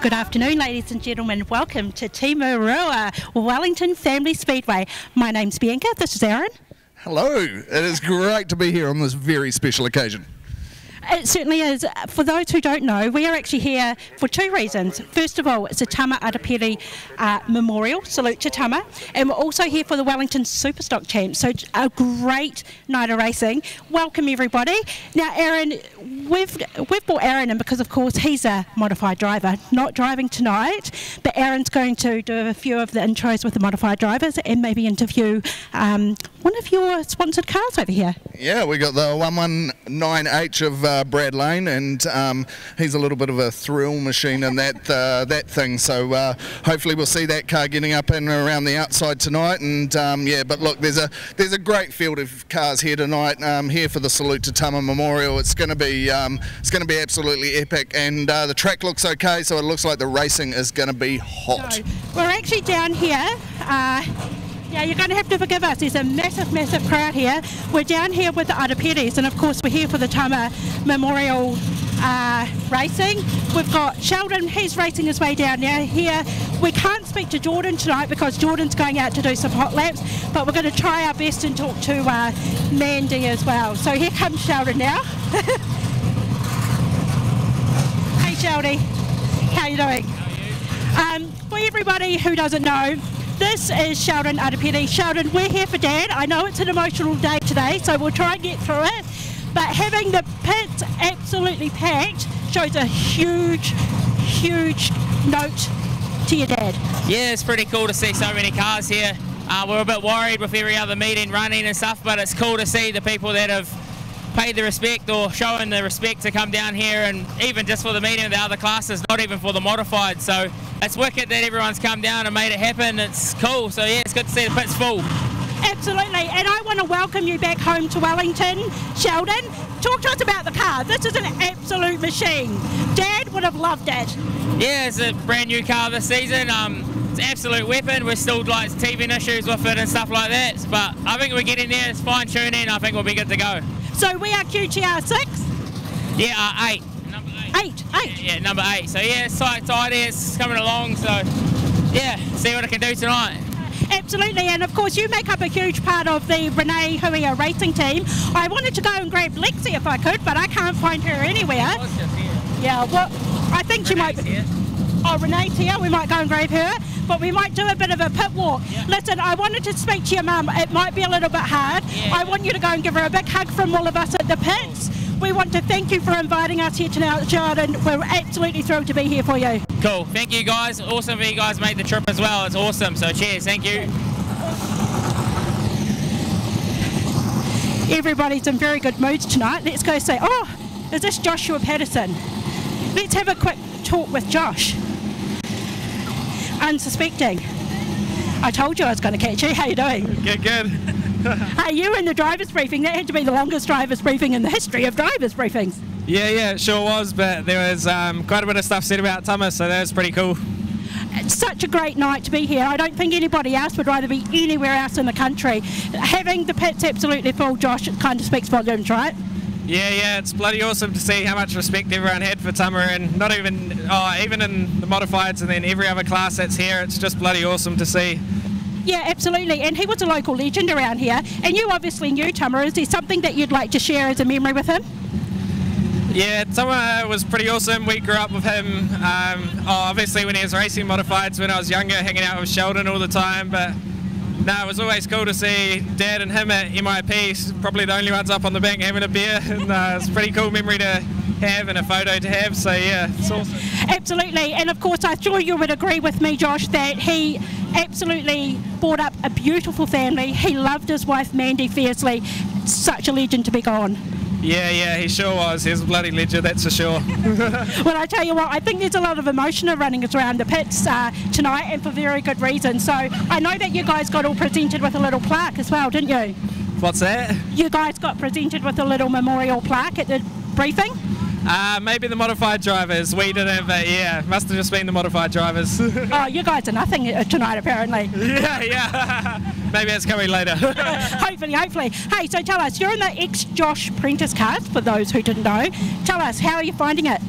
Good afternoon, ladies and gentlemen. Welcome to Timaroa, Wellington Family Speedway. My name's Bianca. This is Aaron. Hello. It is great to be here on this very special occasion. It certainly is. For those who don't know, we are actually here for two reasons. First of all, it's a Tama Arapiri Memorial, salute to Tama, and we're also here for the Wellington Superstock Champs, so a great night of racing. Welcome everybody. Now Aaron, we've brought Aaron in because of course he's a modified driver, not driving tonight, but Aaron's going to do a few of the intros with the modified drivers and maybe interview one of your sponsored cars over here. Yeah, we got the 119H of Brad Lane, and he's a little bit of a thrill machine in that thing. So hopefully we'll see that car getting up and around the outside tonight. And yeah, but look, there's a great field of cars here tonight. Here for the Salute to Tama Memorial. It's going to be absolutely epic, and the track looks okay, so it looks like the racing is going to be hot. So we're actually down here. Yeah, you're going to have to forgive us. There's a massive crowd here. We're down here with the Arapiris, and of course we're here for the Tama Memorial racing. We've got Sheldon, he's racing his way down here. We can't speak to Jordan tonight because Jordan's going out to do some hot laps, but we're going to try our best and talk to Mandy as well. So here comes Sheldon now. Hey Sheldy, how you doing? How are you? For everybody who doesn't know, this is Sheldon Arapiri. Sheldon, we're here for Dad. I know it's an emotional day today, so we'll try and get through it. But having the pits absolutely packed shows a huge note to your dad. Yeah, it's pretty cool to see so many cars here. We're a bit worried with every other meeting running and stuff, but it's cool to see the people that have paid the respect or shown the respect to come down here, and even just for the meeting of the other classes, not even for the modified. So it's wicked that everyone's come down and made it happen. It's cool. So yeah, it's good to see the pits full. Absolutely, and I want to welcome you back home to Wellington. Sheldon, talk to us about the car. This is an absolute machine. Dad would have loved it. Yeah, it's a brand new car this season. It's an absolute weapon. We're still like teething issues with it and stuff like that, but I think we're getting there. It's fine tuning. I think we'll be good to go. So we are QTR 6? Yeah, 8. Number 8. 8. Yeah, number 8. So yeah, it's tidy, it's coming along. So yeah, see what I can do tonight. Absolutely, and of course you make up a huge part of the Renee Huia racing team. I wanted to go and grab Lexi if I could, but I can't find her anywhere. I was just here. Yeah, well, I think she might be. Here. Oh, Renee's here. We might go and grab her, but we might do a bit of a pit walk. Yeah. Listen, I wanted to speak to your mum. It might be a little bit hard. Yeah. I want you to go and give her a big hug from all of us at the pits. We want to thank you for inviting us here tonight, Jordan. We're absolutely thrilled to be here for you. Cool. Thank you guys. Awesome for you guys made the trip as well. It's awesome. So cheers. Thank you. Everybody's in very good moods tonight. Let's go say, oh, is this Joshua Patterson? Let's have a quick talk with Josh. Unsuspecting. I told you I was going to catch you. How you doing? Good. Hey, you in the driver's briefing. That had to be the longest driver's briefing in the history of driver's briefings. Yeah, it sure was, but there was quite a bit of stuff said about Tama, so that was pretty cool. It's such a great night to be here. I don't think anybody else would rather be anywhere else in the country. Having the pits absolutely full, Josh, it kind of speaks volumes, right? Yeah, it's bloody awesome to see how much respect everyone had for Tama, and not even, even in the modifieds and then every other class that's here, it's just bloody awesome to see. Yeah, absolutely, and he was a local legend around here, and you obviously knew Tama. Is there something that you'd like to share as a memory with him? Yeah, Tama was pretty awesome. We grew up with him, obviously when he was racing modifieds when I was younger, hanging out with Sheldon all the time, but no, it was always cool to see Dad and him at MIP, probably the only ones up on the bank having a beer, and it's a pretty cool memory to have and a photo to have, so yeah, it's awesome. Absolutely, and of course I'm sure you would agree with me, Josh, that he absolutely brought up a beautiful family. He loved his wife Mandy fiercely. Such a legend to be gone. Yeah, he sure was. He was a bloody legend, that's for sure. Well, I tell you what, I think there's a lot of emotion running around the pits tonight, and for very good reason. So I know that you guys got all presented with a little plaque as well, didn't you? What's that? You guys got presented with a little memorial plaque at the briefing? Maybe the modified drivers. We didn't, but yeah, must have just been the modified drivers. Oh, you guys are nothing tonight, apparently. Yeah. Maybe it's coming later. Hopefully. Hey, so tell us, you're in the ex-Josh Prentice cast, for those who didn't know. Tell us, how are you finding it?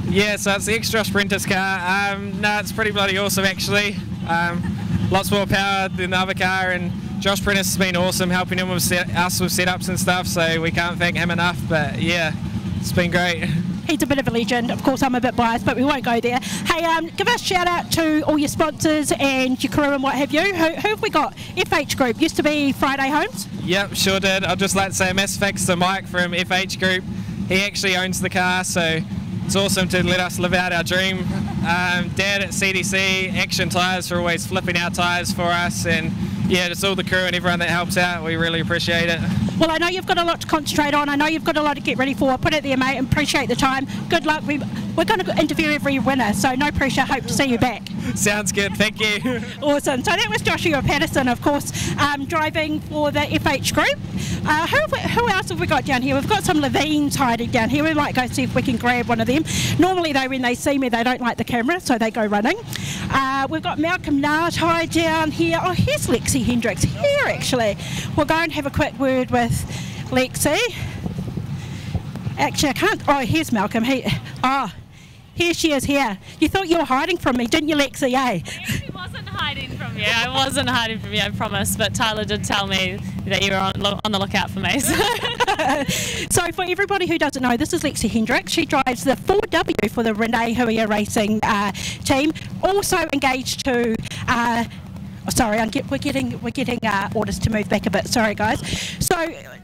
Yeah, so it's the Extra Sprinters car. No, it's pretty bloody awesome actually. Lots more power than the other car, and Josh Prentice has been awesome helping him with us with setups and stuff, so we can't thank him enough, but yeah, it's been great. He's a bit of a legend. Of course, I'm a bit biased, but we won't go there. Hey, give us a shout out to all your sponsors and your crew and what have you. Who have we got? FH Group, used to be Friday Homes. Yep, sure did. I'd just like to say a massive thanks to Mike from FH Group. He actually owns the car, so it's awesome to let us live out our dream. Dad at CDC, Action Tyres for always flipping our tyres for us, and yeah, just all the crew and everyone that helps out. We really appreciate it. Well, I know you've got a lot to concentrate on. I know you've got a lot to get ready for. Put it there, mate, and appreciate the time. Good luck. We're going to interview every winner, so no pressure. Hope to see you back. Sounds good. Thank you. Awesome. So that was Joshua Patterson, of course, driving for the FH Group. Who else have we got down here? We've got some Levines hiding down here. We might go see if we can grab one of them. Normally, though, when they see me, they don't like the camera, so they go running. We've got Malcolm Ngatai down here. Oh, here's Lexi Hendricks here, actually. We'll go and have a quick word with Lexi. Actually, I can't. Oh, here's Malcolm. Here she is here. You thought you were hiding from me, didn't you, Lexi, eh? I actually wasn't hiding from you. I wasn't hiding from you, I promise. But Tyler did tell me that you were on the lookout for me. So for everybody who doesn't know, this is Lexi Hendricks. She drives the 4W for the Renee Huia Racing team. Also engaged to... sorry, we're getting orders to move back a bit. Sorry, guys. So,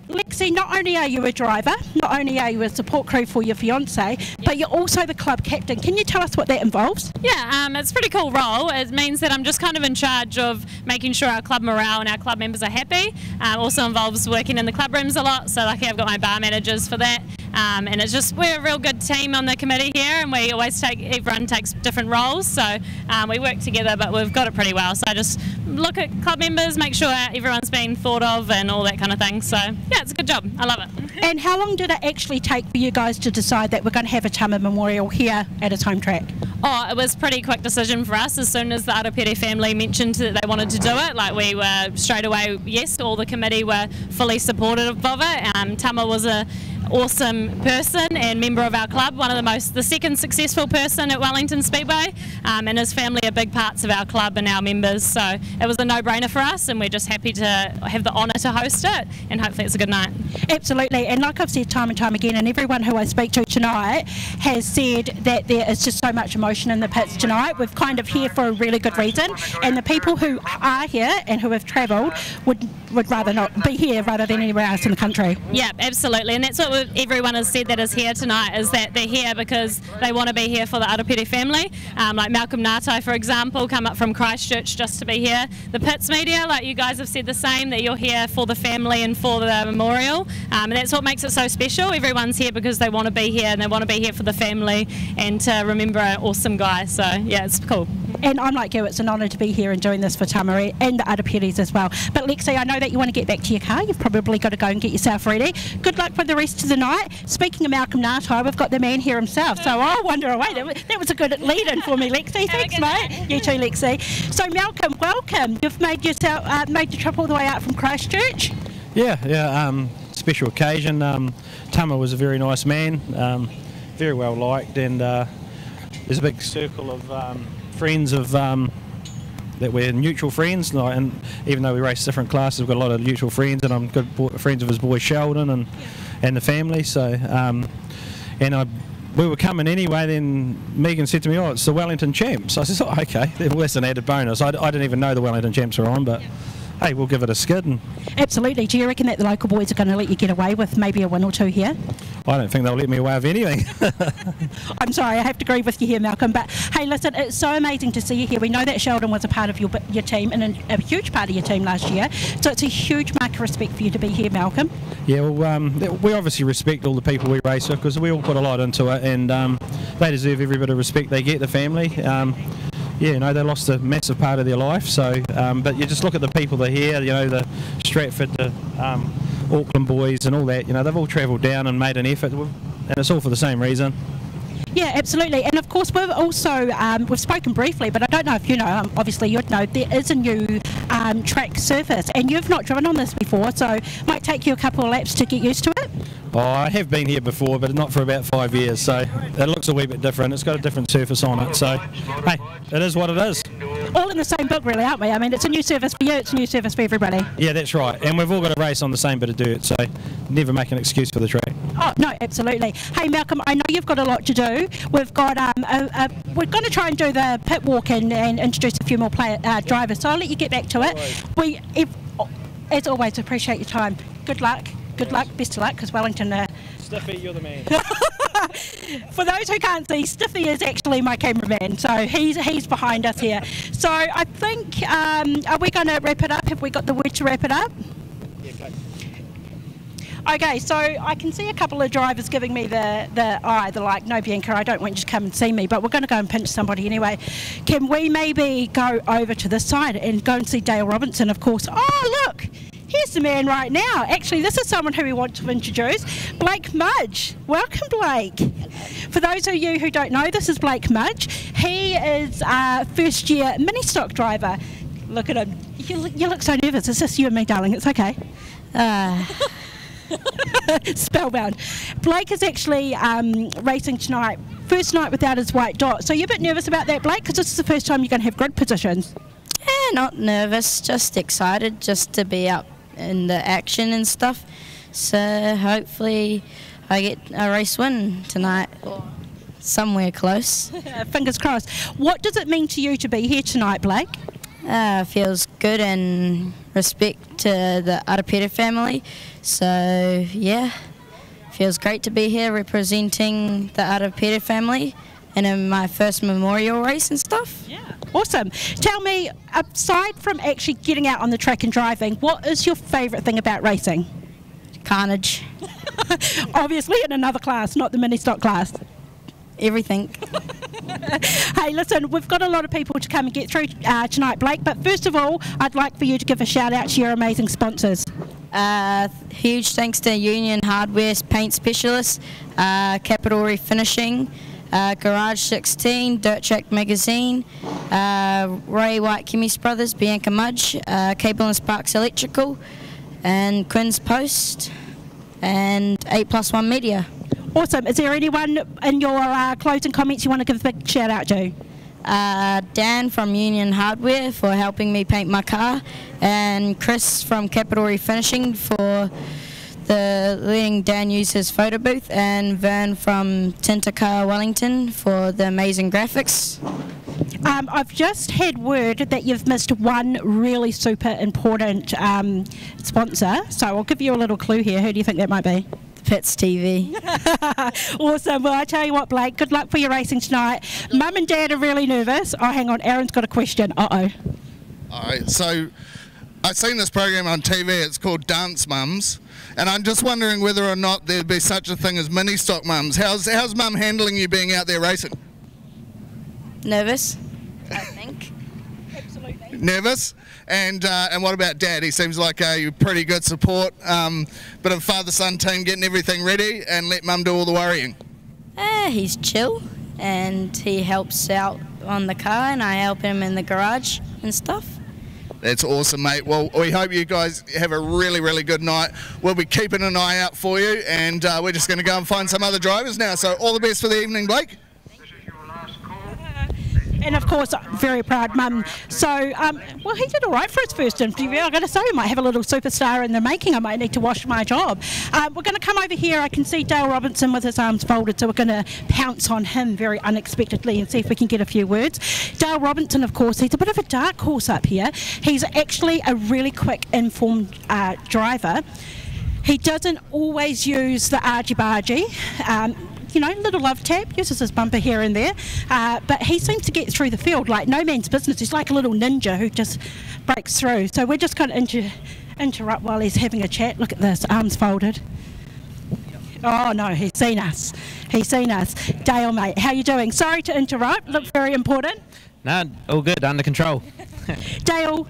Lexi, not only are you a driver, not only are you a support crew for your fiance, but you're also the club captain. Can you tell us what that involves? Yeah, it's a pretty cool role. It means that I'm just kind of in charge of making sure our club morale and our club members are happy. Also involves working in the club rooms a lot. So, lucky I've got my bar managers for that. And it's just, we're a real good team on the committee here, and we always everyone takes different roles. So, we work together, but we've got it pretty well. So, I just look at club members, make sure everyone's being thought of and all that kind of thing. So yeah, it's a good job. I love it. And how long did it actually take for you guys to decide that we're going to have a Tama Memorial here at its home track? Oh, it was a pretty quick decision for us. As soon as the Arapere family mentioned that they wanted to do it, like we were straight away, yes, all the committee were fully supportive of it. Tama was a awesome person and member of our club, the second successful person at Wellington Speedway, and his family are big parts of our club and our members, so it was a no-brainer for us, and we're just happy to have the honour to host it, and hopefully it's a good night. Absolutely, and like I've said time and time again, and everyone who I speak to tonight has said that there is just so much emotion in the pits tonight. We're kind of here for a really good reason, and the people who are here and who have travelled would rather not be here rather than anywhere else in the country. Yeah, absolutely, and that's what everyone has said that is here tonight, is that they're here because they want to be here for the Arapere family. Like Malcolm Ngatai, for example, come up from Christchurch just to be here. The Pits media, like you guys have said the same, that you're here for the family and for the memorial, and that's what makes it so special. Everyone's here because they want to be here, and they want to be here for the family and to remember an awesome guy, so yeah, it's cool. And I'm like you, it's an honour to be here and doing this for Tamari and the Araperes as well. But Lexi, I know that you want to get back to your car. You've probably got to go and get yourself ready. Good luck for the rest of the night. Speaking of Malcolm Ngatai, we've got the man here himself, so I'll wander away. That was a good lead-in for me, Lexi. Thanks, mate. You too, Lexi. So Malcolm, welcome. You've made the trip all the way out from Christchurch. Yeah. Special occasion. Tama was a very nice man, very well liked, and there's a big circle of friends of that we're mutual friends, and even though we race different classes, we've got a lot of mutual friends, and I'm good friends of his boy Sheldon and the family. So we were coming anyway. Then Megan said to me, "Oh, it's the Wellington Champs." I said, "Oh, okay." Well, that's an added bonus. I didn't even know the Wellington Champs were on, but hey, we'll give it a skid. Absolutely. Do you reckon that the local boys are going to let you get away with maybe a win or two here? I don't think they'll let me away with anything. I'm sorry, I have to agree with you here, Malcolm. But hey, listen, it's so amazing to see you here. We know that Sheldon was a part of your team, and a huge part of your team last year. So it's a huge mark of respect for you to be here, Malcolm. Yeah, well, we obviously respect all the people we race with, because we all put a lot into it, and they deserve every bit of respect they get, the family. Yeah, you know, they lost a massive part of their life, so, but you just look at the people that are here, you know, the Stratford, the Auckland boys and all that, you know, they've all travelled down and made an effort, and it's all for the same reason. Yeah, absolutely. And of course, we've also, we've spoken briefly, but I don't know if you know, obviously you'd know, there is a new track surface, and you've not driven on this before, so it might take you a couple of laps to get used to it. Oh, I have been here before, but not for about 5 years, so it looks a wee bit different. It's got a different surface on it, so hey, it is what it is. All in the same book, really, aren't we? I mean, it's a new service for you, it's a new service for everybody. Yeah, that's right, and we've all got to race on the same bit of dirt, so never make an excuse for the track. Oh, no, absolutely. Hey, Malcolm, I know you've got a lot to do. We've got, we're going to try and do the pit walk and introduce a few more drivers, so I'll let you get back to it. As always, appreciate your time. Good luck. Good luck, best of luck, because Wellington... Stiffy, you're the man. For those who can't see, Stiffy is actually my cameraman, so he's behind us here. So I think, are we going to wrap it up? Have we got the word to wrap it up? Yeah, go. Okay, so I can see a couple of drivers giving me the eye, the like, no Bianca, I don't want you to come and see me, but we're going to go and pinch somebody anyway. Can we maybe go over to this side and go and see Dale Robinson, of course? Oh, look! Here's the man right now. Actually, this is someone who we want to introduce, Blake Mudge. Welcome, Blake. For those of you who don't know, this is Blake Mudge. He is a first-year mini-stock driver. Look at him. You look so nervous. It's just you and me, darling. It's okay. Spellbound. Blake is actually racing tonight. First night without his white dot. So you're a bit nervous about that, Blake, because this is the first time you're going to have grid positions. Yeah, not nervous, just excited just to be up in the action and stuff. So hopefully I get a race win tonight or somewhere close. Fingers crossed. What does it mean to you to be here tonight, Blake? Feels good and respect to the Arapeta family. So yeah, feels great to be here representing the Arapeta family and in my first memorial race and stuff. Yeah. Awesome. Tell me, aside from actually getting out on the track and driving, what is your favourite thing about racing? Carnage. Obviously in another class, not the mini-stock class. Everything. Hey, listen, we've got a lot of people to come and get through tonight, Blake, but first of all, I'd like for you to give a shout out to your amazing sponsors. Huge thanks to Union Hardware Paint Specialists, Capital Refinishing, Garage 16, Dirt Track Magazine, Ray White Chemist Brothers, Bianca Mudge, Cable and Sparks Electrical, and Quinn's Post, and 8+1 Media. Awesome. Is there anyone in your closing comments you want to give a big shout out to? Dan from Union Hardware for helping me paint my car, and Chris from Capital Refinishing for letting Dan use his photo booth, and Vern from Tintacar Wellington for the amazing graphics. I've just had word that you've missed one really super important sponsor, so I'll give you a little clue here. Who do you think that might be? Pits TV. Awesome. Well, I tell you what, Blake, good luck for your racing tonight. Mum and Dad are really nervous. Oh, hang on, Aaron's got a question. Uh-oh. All right, so I've seen this program on TV. It's called Dance Mums, and I'm just wondering whether or not there'd be such a thing as mini-stock mums. How's Mum handling you being out there racing? Nervous, I think. Absolutely. Nervous? And what about Dad? He seems like a pretty good support. Bit of father-son team getting everything ready, and let Mum do all the worrying. He's chill, and he helps out on the car, and I help him in the garage and stuff. That's awesome, mate. Well, we hope you guys have a really, really good night. We'll be keeping an eye out for you, and we're just going to go and find some other drivers now. So all the best for the evening, Blake. And of course, very proud mum. So, well, he did all right for his first interview. I've got to say, we might have a little superstar in the making. I might need to wash my job. We're going to come over here. I can see Dale Robinson with his arms folded, so we're going to pounce on him very unexpectedly and see if we can get a few words. Dale Robinson, of course, he's a bit of a dark horse up here. He's actually a really quick, informed driver. He doesn't always use the argy-bargy. You know, little love tap, uses his bumper here and there, but he seems to get through the field like no man's business. He's like a little ninja who just breaks through. So we're just going to interrupt while he's having a chat. Look at this, arms folded. Oh no, he's seen us. He's seen us. Dale, mate, how you doing? Sorry to interrupt, look very important. No, all good, under control. Dale,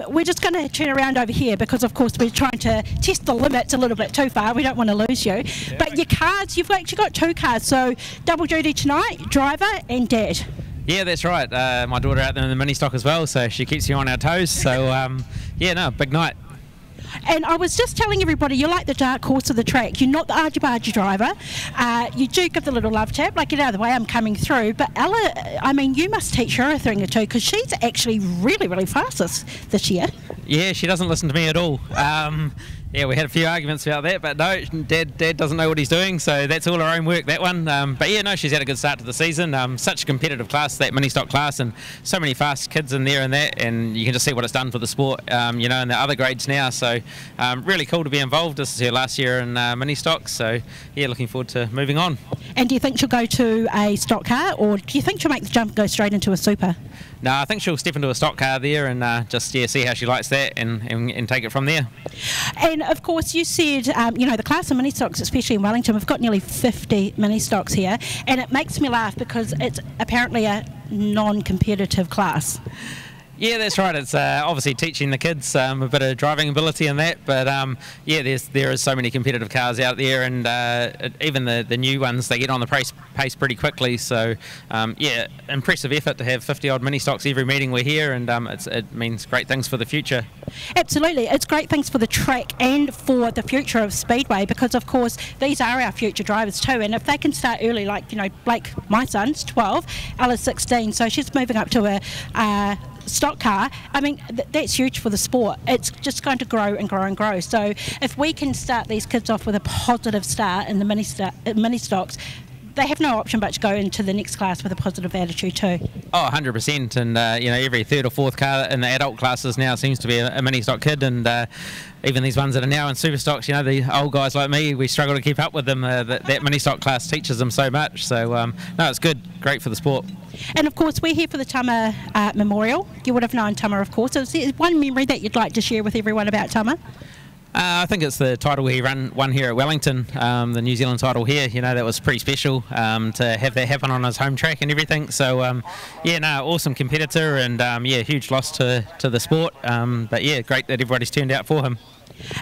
we're just going to turn around over here because, of course, we're trying to test the limits a little bit too far. We don't want to lose you. Yeah. But your cars, you've actually got two cars, so double duty tonight, driver and dad. Yeah, that's right. My daughter out there in the mini stock as well, so she keeps you on our toes. So, yeah, no, big night. And I was just telling everybody, you're like the dark horse of the track. You're not the argy-bargy driver. You do give the little love tap, like, get out of the way, I'm coming through. But Ella, I mean, you must teach her a thing or two, because she's actually really, really fast this year. Yeah, she doesn't listen to me at all. Yeah, we had a few arguments about that, but no, Dad doesn't know what he's doing, so that's all her own work, that one. But yeah, no, she's had a good start to the season. Such a competitive class, that mini stock class, and so many fast kids in there and you can just see what it's done for the sport, you know, in the other grades now. So really cool to be involved. This is her last year in mini stock, so yeah, looking forward to moving on. And do you think she'll go to a stock car, or do you think she'll make the jump and go straight into a super? No, I think she'll step into a stock car there and just see how she likes that and take it from there. And of course, you said you know, the class of mini stocks, especially in Wellington, we've got nearly 50 mini stocks here, and it makes me laugh because it's apparently a non-competitive class. Yeah, that's right. It's obviously teaching the kids a bit of driving ability and that, but yeah, there is so many competitive cars out there, and even the new ones, they get on the pace pretty quickly. So yeah, impressive effort to have 50 odd mini stocks every meeting we're here, and it means great things for the future. Absolutely, it's great things for the track and for the future of Speedway, because of course these are our future drivers too, and if they can start early, like, you know, Blake, my son's 12, Ella's 16, so she's moving up to a stock car. I mean, that's huge for the sport. It's just going to grow and grow and grow. So if we can start these kids off with a positive start in the mini stocks, they have no option but to go into the next class with a positive attitude too. Oh, 100%, and you know, every third or fourth car in the adult classes now seems to be a mini stock kid, and even these ones that are now in super stocks, you know, the old guys like me, we struggle to keep up with them. That mini stock class teaches them so much, so no, it's good, great for the sport. And of course, we're here for the Tama Memorial. You would have known Tama, of course. Is there one memory that you'd like to share with everyone about Tama? I think it's the title he won here at Wellington, the New Zealand title here. You know, that was pretty special to have that happen on his home track and everything. So, yeah, no, awesome competitor, and yeah, huge loss to the sport. But yeah, great that everybody's turned out for him.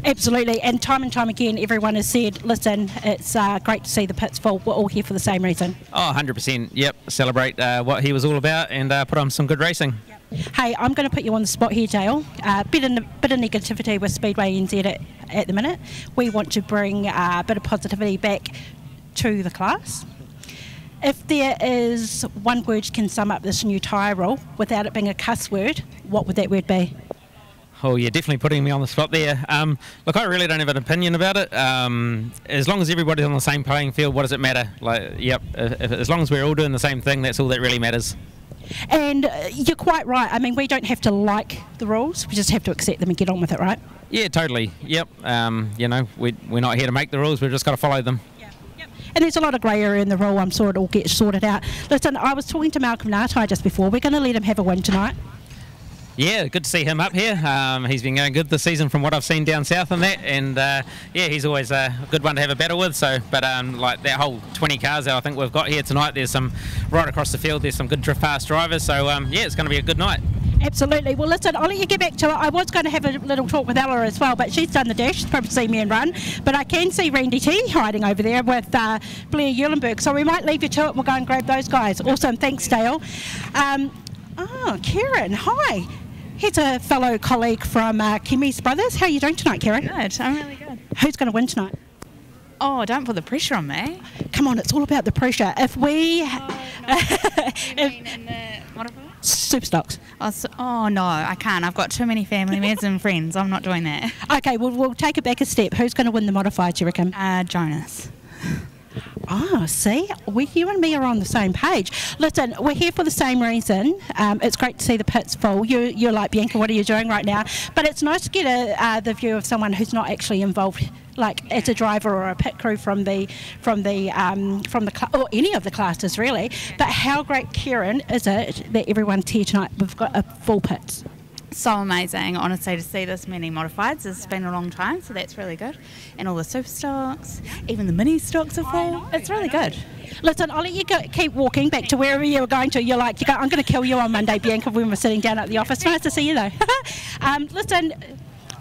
Absolutely, and time again, everyone has said, listen, it's great to see the pits full. We're all here for the same reason. Oh, 100%, yep. Celebrate what he was all about and put on some good racing. Yep. Hey, I'm going to put you on the spot here, Dale. Bit of negativity with Speedway NZ at the minute. We want to bring a bit of positivity back to the class. If there is one word can sum up this new tyre rule without it being a cuss word, what would that word be? Oh, you're definitely putting me on the spot there. Look, I really don't have an opinion about it. As long as everybody's on the same playing field, what does it matter? Like, yep, as long as we're all doing the same thing, that's all that really matters. And you're quite right. I mean, we don't have to like the rules. We just have to accept them and get on with it, right? Yeah, totally. Yep. You know, we're not here to make the rules. We've just got to follow them. And there's a lot of grey area in the rule. I'm sure it all gets sorted out. Listen, I was talking to Malcolm Ngatai just before. We're going to let him have a win tonight. Yeah, good to see him up here. He's been going good this season from what I've seen down south and that, and yeah, he's always a good one to have a battle with. So, but like that whole 20 cars that I think we've got here tonight, there's some right across the field. There's some good fast drivers. So yeah, it's going to be a good night. Absolutely. Well, listen, I'll let you get back to it. I was going to have a little talk with Ella as well, but she's done the dash. She's probably seen me and run. But I can see Randy T hiding over there with Blair Eulenberg. So we might leave you to it and we'll go and grab those guys. Awesome. Thanks, Dale. Kieran, hi. Here's a fellow colleague from Kimmy's Brothers. How are you doing tonight, Kieran? Good. I'm really good. Who's going to win tonight? Oh, don't put the pressure on me. Come on, it's all about the pressure. If we... in the modified? Super stocks. Oh, no, I can't. I've got too many family members and friends. I'm not doing that. Okay, well, we'll take it back a step. Who's going to win the modified, do you reckon? Jonas. Oh, see, you and me are on the same page. Listen, we're here for the same reason. It's great to see the pits full. You're like, Bianca, what are you doing right now? But it's nice to get the view of someone who's not actually involved, like as a driver or a pit crew from the or any of the classes really. But how great, Kieran, is it that everyone's here tonight? We've got a full pits. So amazing, honestly, to see this many modifieds. It's been a long time, so that's really good. And all the super stocks, even the mini stocks are full. It's really good. Listen, I'll let you keep walking back to wherever you were going to. I'm going to kill you on Monday, Bianca, when we're sitting down at the office. Nice to see you, though. Listen,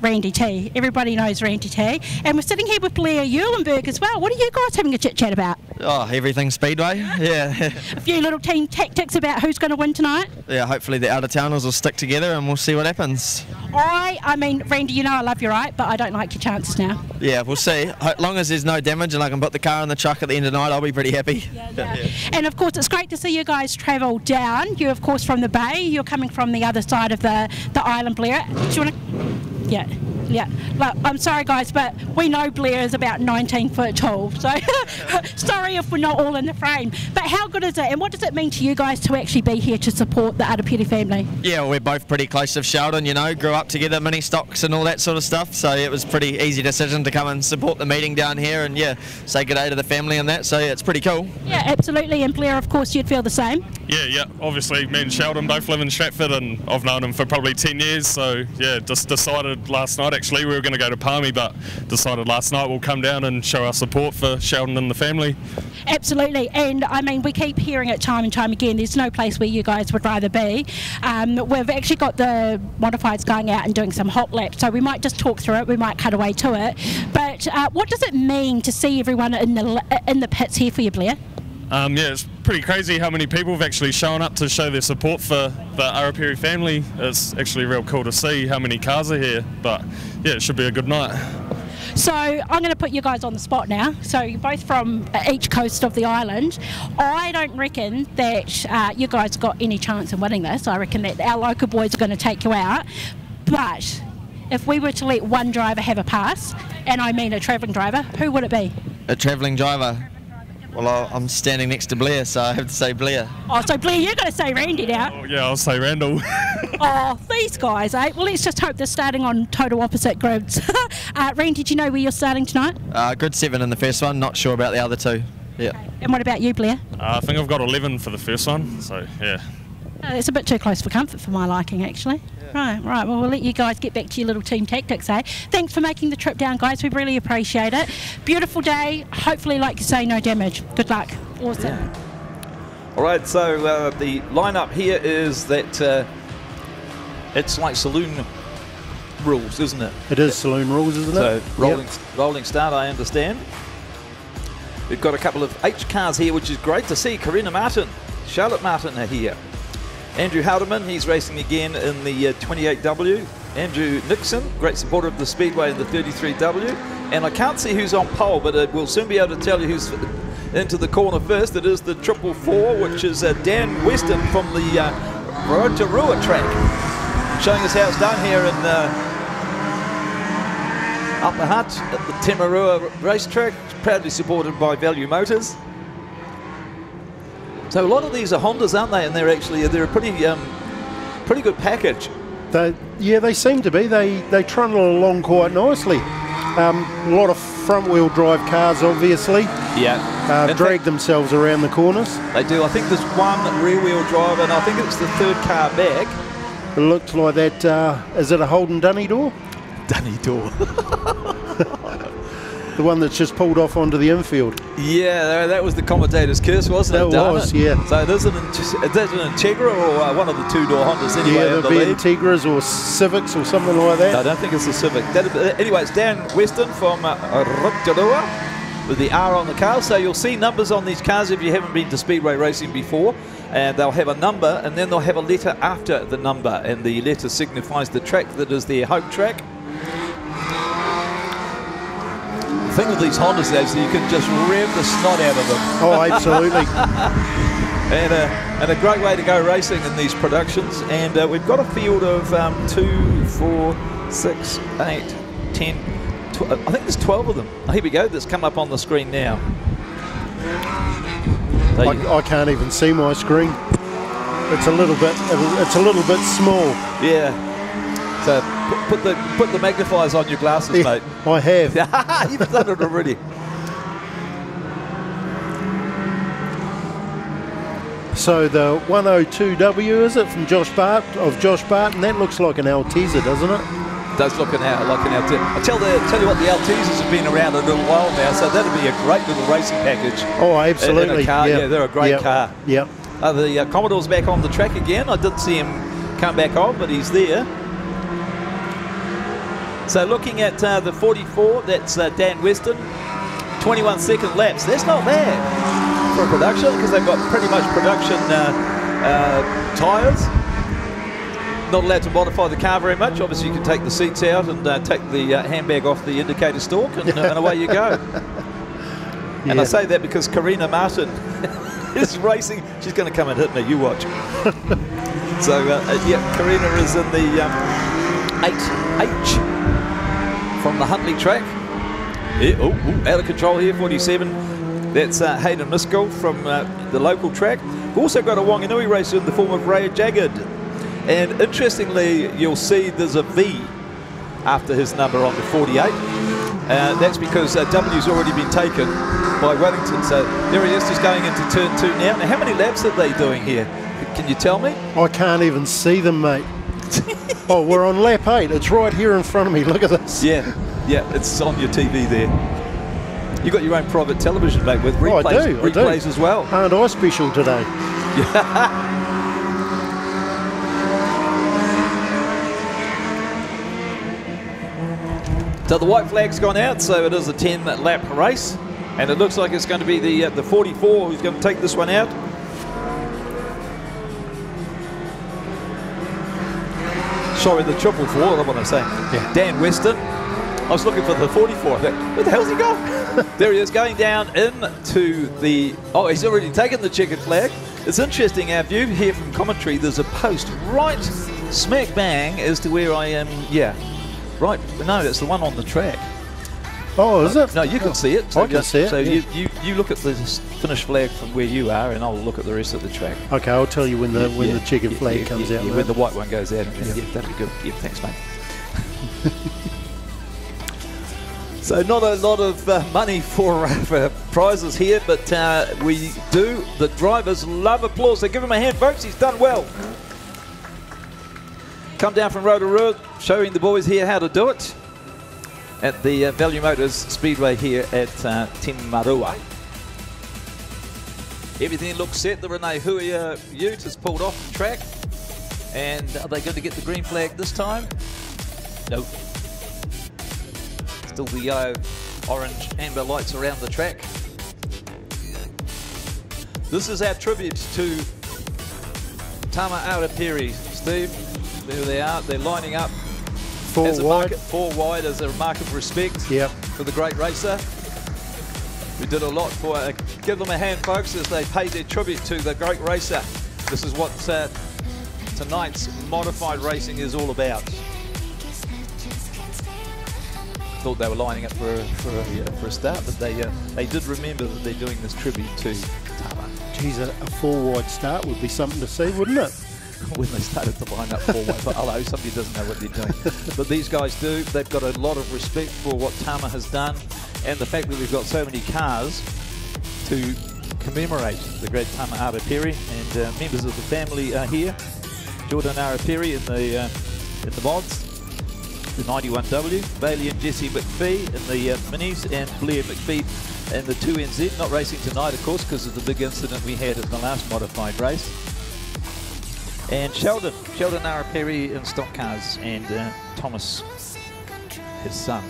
Randy T. Everybody knows Randy T. And we're sitting here with Blair Eulenberg as well. What are you guys having a chit-chat about? Oh, everything Speedway, yeah. A few little team tactics about who's going to win tonight? Yeah, hopefully the out-of-towners will stick together and we'll see what happens. I mean, Randy, you know I love you, right? But I don't like your chances now. Yeah, we'll see. As long as there's no damage and I can put the car in the truck at the end of the night, I'll be pretty happy. Yeah. And of course, it's great to see you guys travel down. You're, of course, from the Bay. You're coming from the other side of the island, Blair. Do you want to... Yeah. Look, I'm sorry, guys, but we know Blair is about 19 foot tall, so sorry if we're not all in the frame. But how good is it, and what does it mean to you guys to actually be here to support the Arapiri family? Yeah, we're both pretty close to Sheldon, you know, grew up together, mini stocks and all that sort of stuff, so it was a pretty easy decision to come and support the meeting down here and, yeah, say good day to the family and that, so yeah, it's pretty cool. Yeah, absolutely, and Blair, of course, you'd feel the same? Yeah, obviously me and Sheldon both live in Stratford and I've known him for probably 10 years, so yeah, just decided last night, actually, we were going to go to Palmy, but decided last night we'll come down and show our support for Sheldon and the family. Absolutely, and I mean, we keep hearing it time and time again, there's no place where you guys would rather be. We've actually got the modifieds going out and doing some hot laps, so we might just talk through it, we might cut away to it. But what does it mean to see everyone in the pits here for you, Blair? Yeah, it's pretty crazy how many people have actually shown up to show their support for the Arapiri family. It's actually real cool to see how many cars are here, but yeah, it should be a good night. So I'm going to put you guys on the spot now. So you're both from each coast of the island. I don't reckon that you guys got any chance in winning this. I reckon that our local boys are going to take you out. But if we were to let one driver have a pass, and I mean a travelling driver, who would it be? A travelling driver? Well, I'm standing next to Blair, so I have to say Blair. Oh, so Blair, you're going to say Randy now. Oh, yeah, I'll say Randall. Oh, these guys, eh? Well, let's just hope they're starting on total opposite grids. Randy, do you know where you're starting tonight? Grid 7 in the first one, not sure about the other two. Yeah. Okay. And what about you, Blair? I think I've got 11 for the first one, so yeah. It's a bit too close for comfort for my liking, actually. Yeah. Right. Well, we'll let you guys get back to your little team tactics, eh? Thanks for making the trip down, guys. We really appreciate it. Beautiful day. Hopefully, like you say, no damage. Good luck. Awesome. Yeah. All right, so the lineup here is that it's like saloon rules, isn't it? It is saloon rules, isn't it? So rolling start, I understand. We've got a couple of H cars here, which is great to see. Karina Martin, Charlotte Martin are here. Andrew Haldeman, he's racing again in the 28W. Andrew Nixon, great supporter of the Speedway in the 33W. And I can't see who's on pole, but we'll soon be able to tell you who's into the corner first. It is the 444, which is Dan Weston from the Rotorua track, showing us how it's done here in Upper Hutt at the Timarua racetrack, proudly supported by Value Motors. So a lot of these are Hondas, aren't they? And they're a pretty good package. They seem to be. They trundle along quite nicely. A lot of front-wheel drive cars, obviously. Yeah. Drag themselves around the corners. They do. I think there's one rear-wheel drive, and I think it's the third car back. It looks like that. Is it a Holden Dunny-door? Dunny-door. The one that's just pulled off onto the infield. Yeah, that was the commentator's curse, wasn't it? That was, yeah. So there's an Integra or one of the two-door Hondas anyway. Yeah, there'll be Integras or Civics or something like that. No, I don't think it's a Civic. Anyway, it's Dan Weston from Rotorua with the R on the car. So you'll see numbers on these cars if you haven't been to Speedway racing before. And they'll have a number, and then they'll have a letter after the number. And the letter signifies the track that is their home track. The thing with these Hondas is you can just rev the snot out of them. Oh, absolutely. and a great way to go racing in these productions. And we've got a field of 2, 4, 6, 8, 10, 12. I think there's 12 of them. Oh, here we go. That's come up on the screen now. I can't even see my screen. It's a little bit small. Yeah. So put the magnifiers on your glasses, yeah, mate. I have. You've done it already. So the 102W, is it, from Josh Barton? That looks like an Altezza, doesn't it? Does look like an Altezza. I tell you what, the Altezzas have been around a little while now, so that'd be a great little racing package. Oh, absolutely. In a car. Yeah, they're a great car. Yep. The Commodore's back on the track again. I did see him come back on, but he's there. So looking at the 44, that's Dan Weston, 21-second laps. That's not bad for production because they've got pretty much production tyres. Not allowed to modify the car very much. Obviously, you can take the seats out and take the handbag off the indicator stalk, and away you go. And I say that because Karina Martin is racing. She's going to come and hit me. You watch. So, yeah, Karina is in the 8H from the Huntley track. Yeah, out of control here, 47. That's Hayden Miskell from the local track. We've also got a Wanganui racer in the form of Ray Jagged. And interestingly, you'll see there's a V after his number on the 48. That's because W's already been taken by Wellington. So there he is, just going into turn 2 now. Now, how many laps are they doing here? Can you tell me? I can't even see them, mate. Oh, we're on lap 8. It's right here in front of me. Look at this. Yeah, it's on your TV there. You've got your own private television, mate, with replays, I do. replays as well. Aren't I special today? Yeah. So the white flag's gone out, so it is a 10-lap race, and it looks like it's going to be the 44 who's going to take this one out. Sorry, the 444, I want to say. Yeah. Dan Weston. I was looking for the 44. I thought, where the hell's he gone? There he is, going down into the... Oh, he's already taken the checkered flag. It's interesting, our view here from commentary, there's a post right smack bang as to where I am. Yeah. Right, no, it's the one on the track. Oh, is it? No, you can see it. So I can see it. So yeah. you look at the finished flag from where you are, and I'll look at the rest of the track. Okay, I'll tell you when the checkered flag comes out. When the white one goes out. Yeah, that'd be good. Yeah, thanks, mate. So not a lot of money for prizes here, but we do. The drivers love applause. So give him a hand, folks. He's done well. Come down from Rotorua, showing the boys here how to do it at the Value Motors Speedway here at Timarua. Everything looks set. The Rene Huia ute has pulled off the track. And are they going to get the green flag this time? Nope. Still the yellow, orange, amber lights around the track. This is our tribute to Tama Arapiri, Steve. There they are. They're lining up. 4 wide. 4 wide as a mark of respect for the great racer. We did a lot for give them a hand, folks, as they pay their tribute to the great racer. This is what tonight's modified racing is all about. Thought they were lining up for a start, but they did remember that they're doing this tribute to Tama. Geez, a 4 wide start would be something to see, wouldn't it? When they started to line up 4 wide, but hello, somebody doesn't know what they're doing. But these guys do. They've got a lot of respect for what Tama has done, and the fact that we've got so many cars to commemorate the great Tama Arapiri, and members of the family are here. Jordan Arapiri in the mods, the 91W, Bailey and Jesse McPhee in the minis, and Blair McPhee in the 2NZ. Not racing tonight, of course, because of the big incident we had at the last modified race. And Sheldon Arapiri in stock cars, and Thomas, his son.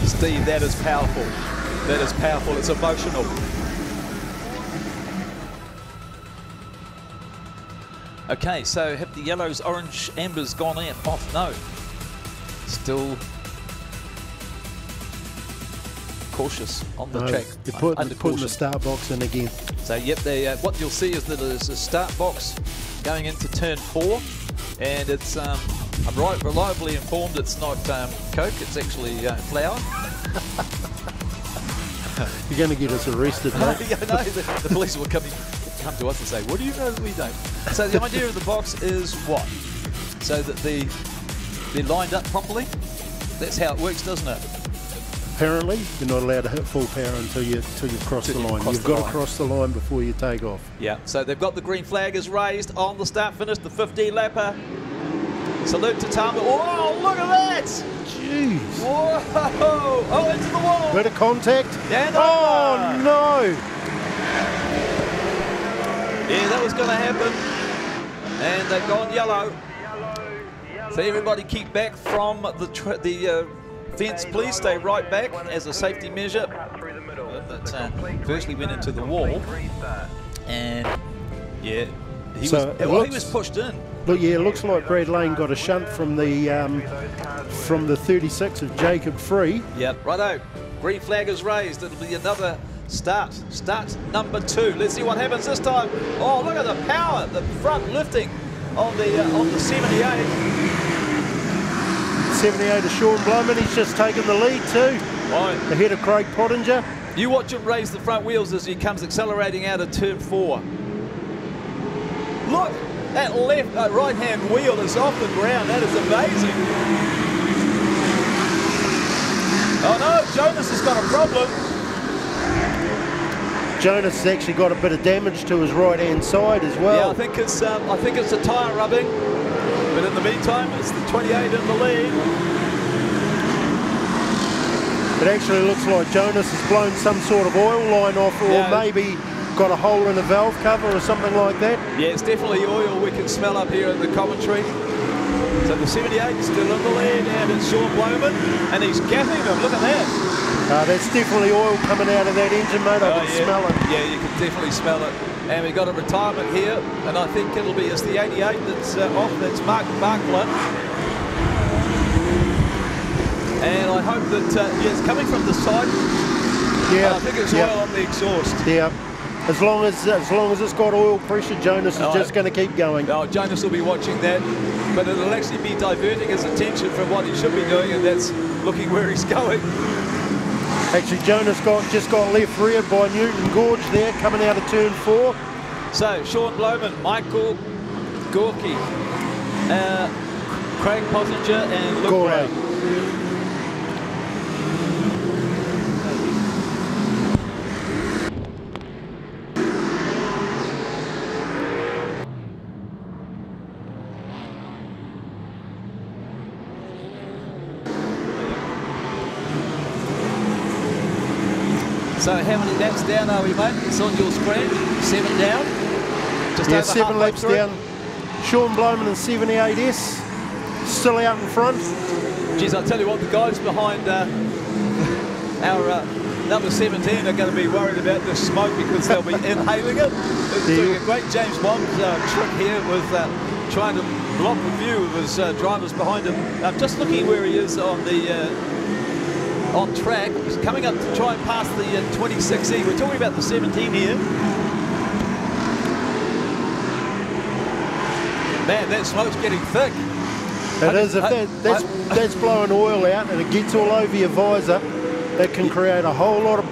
Steve, that is powerful. That is powerful. It's emotional. Okay, so have the yellows, orange, ambers gone off? No. Still cautious on the track. They're putting the start box in again. So, yep, what you'll see is that there's a start box going into turn 4, and it's I'm reliably informed it's not Coke, it's actually flour. You're going to get us arrested, mate. Yeah, no, the police were coming. come to us and say, what do you know that we don't? So the idea of the box is what? So that they're lined up properly? That's how it works, doesn't it? Apparently, you're not allowed to hit full power until you've crossed the line. You've got to cross the line before you take off. Yeah, so they've got the green flag is raised on the start finish, the 15-lapper. Salute to Tama. Oh, look at that! Jeez. Whoa! Oh, into the wall. Bit of contact. And oh, no! Yeah, that was going to happen. And they've gone yellow. So everybody keep back from the fence, please. Stay right back as a safety measure. That firstly went into the wall. And, yeah, he was pushed in. Look, yeah, it looks like Brad Lane got a shunt from the 36 of Jacob Free. Yep, righto. Green flag is raised. It'll be another start. Start number 2. Let's see what happens this time. Oh, look at the power, the front lifting on the 78. 78 of Sean Blowman. He's just taken the lead too. Right. Ahead of Craig Pottinger. You watch him raise the front wheels as he comes accelerating out of turn 4. Look. That left right-hand wheel is off the ground. That is amazing. Oh no, Jonas has got a problem. Jonas has actually got a bit of damage to his right-hand side as well. Yeah, I think it's a tyre rubbing. But in the meantime, it's the 28 in the lead. It actually looks like Jonas has blown some sort of oil line off, or maybe got a hole in a valve cover or something like that. Yeah, it's definitely oil we can smell up here in the commentary. So the 78 is still in the lead, and it's Sean Blowman, and he's gapping them. Look at that. That's definitely oil coming out of that engine, mate. I can smell it. Yeah, you can definitely smell it. And we've got a retirement here, and I think it'll be it's the 88 that's off. That's Mark Barkler. And I hope that it's coming from the side. Yeah, I think it's oil on the exhaust. Yeah. As long as it's got oil pressure, Jonas is just going to keep going. No, Jonas will be watching that, but it'll actually be diverting his attention from what he should be doing, and that's looking where he's going. Actually, Jonas just got left rear by Newton Gorge there, coming out of turn 4. So, Sean Blowman, Michael Gorky, Craig Pottinger, and Luke Gray. So how many laps down are we, mate? It's on your screen. 7 down. Just over 7 laps through. down. Sean Blowman and 78S still out in front. Geez, I'll tell you what, the guys behind our number 17 are going to be worried about the smoke because they'll be inhaling it. They're doing a great James Bond trick here with trying to block the view of his drivers behind him. I'm just looking where he is on the on track. He's coming up to try and pass the 26E. We're talking about the 17 here. Man, that smoke's getting thick. It is. If that's blowing oil out and it gets all over your visor, that can create a whole lot of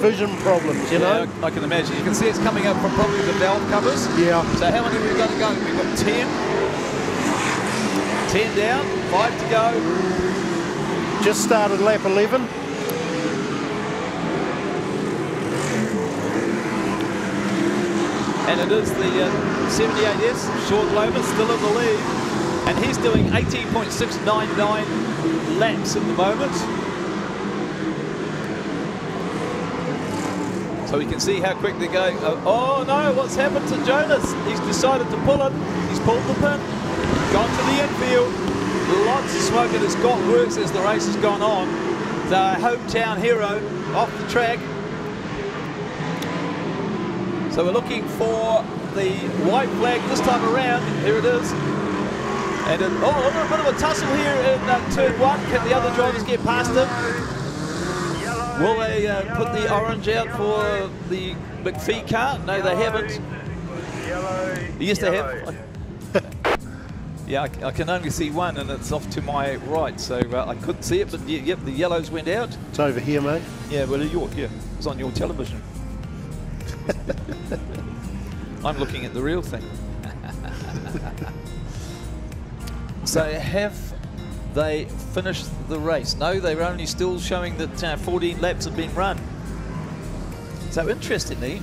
vision problems, you know? I can imagine. You can see it's coming up from probably the valve covers. Yeah. So how many have we got to go? We've got 10. 10 down, 5 to go. Just started lap 11. And it is the 78S, Sean Blowman, still in the lead. And he's doing 18.699 laps at the moment. So we can see how quick they're going. Oh no, what's happened to Jonas? He's decided to pull it. He's pulled the pin, gone to the infield. Lots of smoke, and it's got worse as the race has gone on. The hometown hero off the track. So we're looking for the white flag this time around. Here it is. And a little bit of a tussle here in turn 1. Can the other drivers get past him? Will they put the orange out for the McPhee car? No, they haven't. Yes, they have. Yeah, I can only see one, and it's off to my right, so I couldn't see it, but yep, the yellows went out. It's over here, mate. Yeah, well, it's on your television. I'm looking at the real thing. So have they finished the race? No, they're only still showing that 14 laps have been run. So interestingly,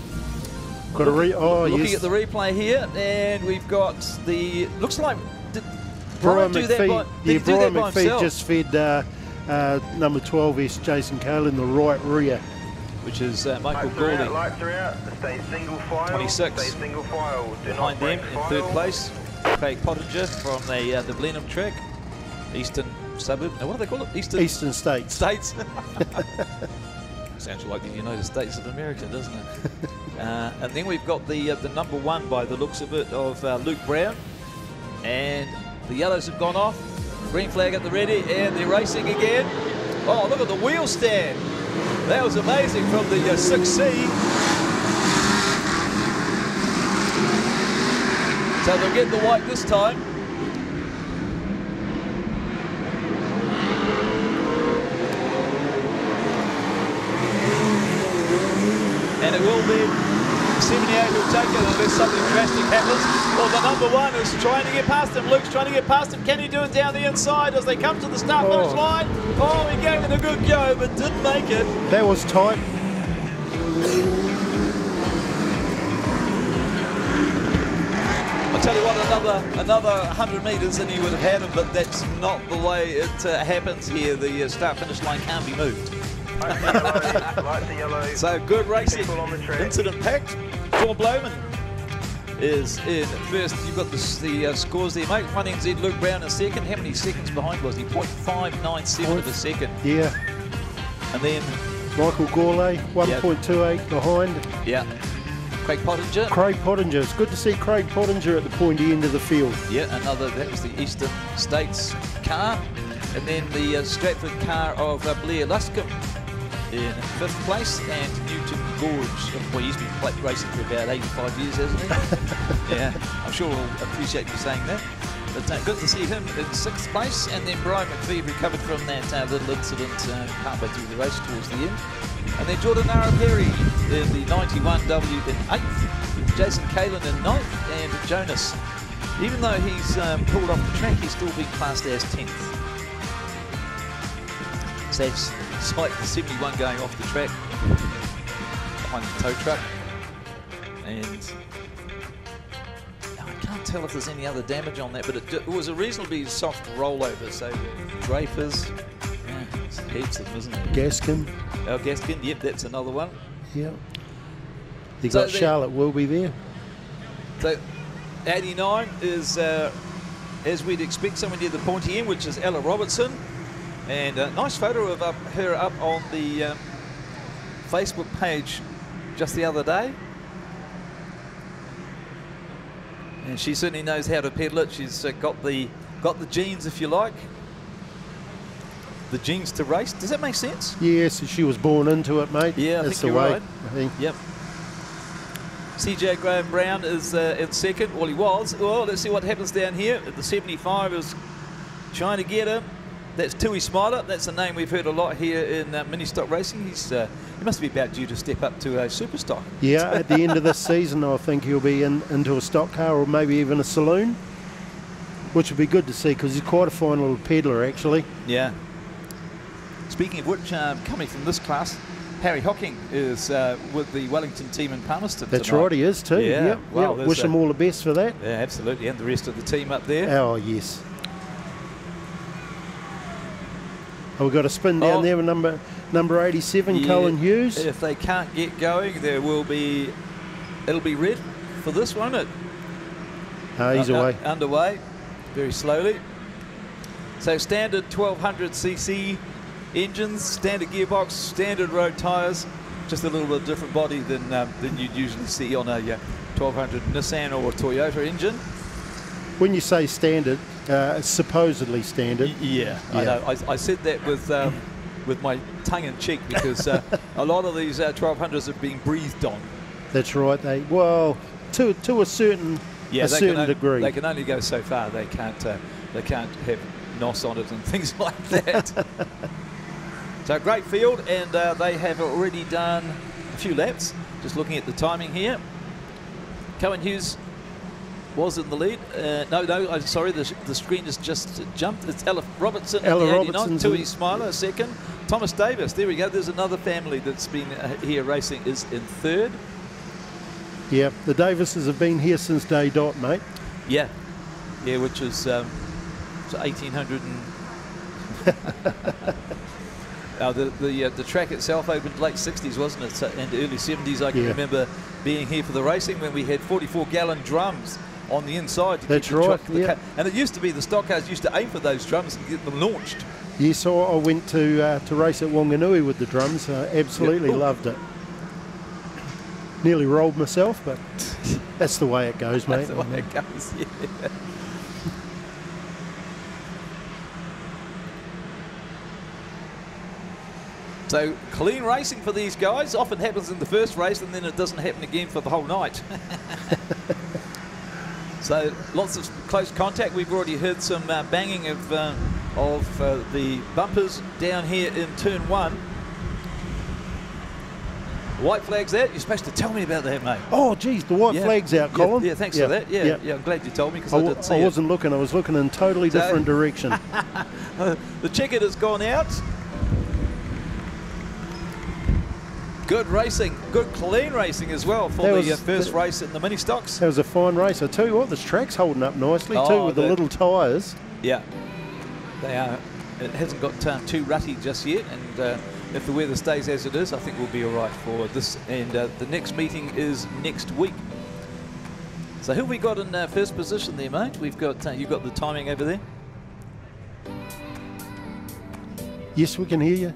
got a looking at the replay here, and we've got the, looks like, did Brian do that by, did he do that by McPhee himself? just fed number 12S Jason Cale in the right rear. Which is Michael Gawley, Lights are out. Stay single file. 26. Stay single file. Do Behind not them break in third place, Craig Pottinger from the Blenheim track, Eastern Suburb. Now, what do they call it? Eastern States. States. Sounds like the United States of America, doesn't it? And then we've got the number 1 by the looks of it of Luke Brown, and the yellows have gone off. Green flag at the ready, and they're racing again. Oh, look at the wheel stand. That was amazing from the 6C. So they'll get the white this time. And it will be 78 who'll take it unless something drastic happens. Well, the number 1 is trying to get past him. Luke's trying to get past him. Can he do it down the inside as they come to the start-finish line? Oh, he gave it a good go, but didn't make it. That was tight. I'll tell you what, another 100 metres and he would have had him, but that's not the way it happens here. The start-finish line can't be moved. So good racing, incident packed. Paul Blowman is in first. You've got the scores there, mate. 1NZ, Luke Brown in second. How many seconds behind was he? 0.597 of a second. Yeah. And then Michael Gawley, 1.28 behind. Yeah. Craig Pottinger. Craig Pottinger. It's good to see Craig Pottinger at the pointy end of the field. Yeah, that was the Eastern States car. And then the Stratford car of Blair Luscombe in 5th place, and Newton Gorge. Well, he's been racing for about 85 years, hasn't he? Yeah, I'm sure we'll appreciate you saying that. But good to see him in 6th place, and then Brian McPhee recovered from that little incident halfway through the race towards the end. And then Jordan Araperi in the 91W in 8th, Jason Kalen in 9th, and Jonas, even though he's pulled off the track, he's still being classed as 10th. So it's like the 71 going off the track behind the tow truck, and I can't tell if there's any other damage on that, but it was a reasonably soft rollover. So Drapers, yeah, it's heaps of them, isn't it? Gaskin. Oh, Gaskin, yep, that's another one. Yeah. You got Charlotte will be there. So 89 is, as we'd expect, somewhere near the pointy end, which is Ella Robertson. And a nice photo of her up on the Facebook page just the other day. And she certainly knows how to pedal it. She's got the genes, if you like. The genes to race. Does that make sense? Yes, she was born into it, mate. Yeah, that's I think the way. right. I think. Yep. CJ Graham Brown is in second. Well, he was. Well, let's see what happens down here. The 75 is trying to get him. That's Tui Smiler. That's a name we've heard a lot here in mini stock racing. He must be about due to step up to a super stock. Yeah, at the end of this season, I think he'll be into a stock car or maybe even a saloon, which would be good to see because he's quite a fine little peddler, actually. Yeah. Speaking of which, coming from this class, Harry Hocking is with the Wellington team in Palmerston. That's tonight. right, he is too. Yeah. Yep. Wow, Yep. Wish him all the best for that. Yeah, absolutely, and the rest of the team up there. Oh, yes. Oh, we've got a spin down there with number 87, yeah, Colin Hughes. If they can't get going, it'll be red for this, won't it? He's away. Underway, very slowly. So standard 1200cc engines, standard gearbox, standard road tyres, just a little bit different body than you'd usually see on a 1200 Nissan or a Toyota engine. When you say standard, it's supposedly standard. Yeah, I know. I said that with my tongue in cheek because a lot of these 1200s have been breathed on. That's right. To a certain degree. They can only go so far. They can't have NOS on it and things like that. So great field, and they have already done a few laps. Just looking at the timing here. Cohen Hughes was in the lead. No, I'm sorry, the screen has just jumped. It's Ella Robertson in the 89, Tui Smiler second. Thomas Davis, there we go. There's another family that's been here racing, is in third. Yeah, the Davises have been here since day dot, mate. Yeah, which is 1800 and the track itself opened late 60s, wasn't it? And early 70s. I can remember being here for the racing when we had 44-gallon drums on the inside. That's right. And it used to be the stock cars used to aim for those drums and get them launched. Yes, I went to race at Wanganui with the drums. Absolutely loved it. Nearly rolled myself, but that's the way it goes, mate. That's the way it goes, yeah. So clean racing for these guys. Often happens in the first race and then it doesn't happen again for the whole night. So lots of close contact. We've already heard some banging of the bumpers down here in turn 1. White flag's out. You're supposed to tell me about that, mate. Oh, geez, the white flag's out, Colin. Yeah, thanks for that. Yeah, I'm glad you told me because I didn't see it. I wasn't looking. I was looking in totally different direction. The checkered has gone out. Good racing, good clean racing as well for the first race in the mini stocks. That was a fine race. I tell you what, this track's holding up nicely too with the little tyres. Yeah, they are. It hasn't got too rutty just yet, and if the weather stays as it is, I think we'll be all right for this. And the next meeting is next week. So who have we got in first position there, mate? We've got you've got the timing over there. Yes, we can hear you.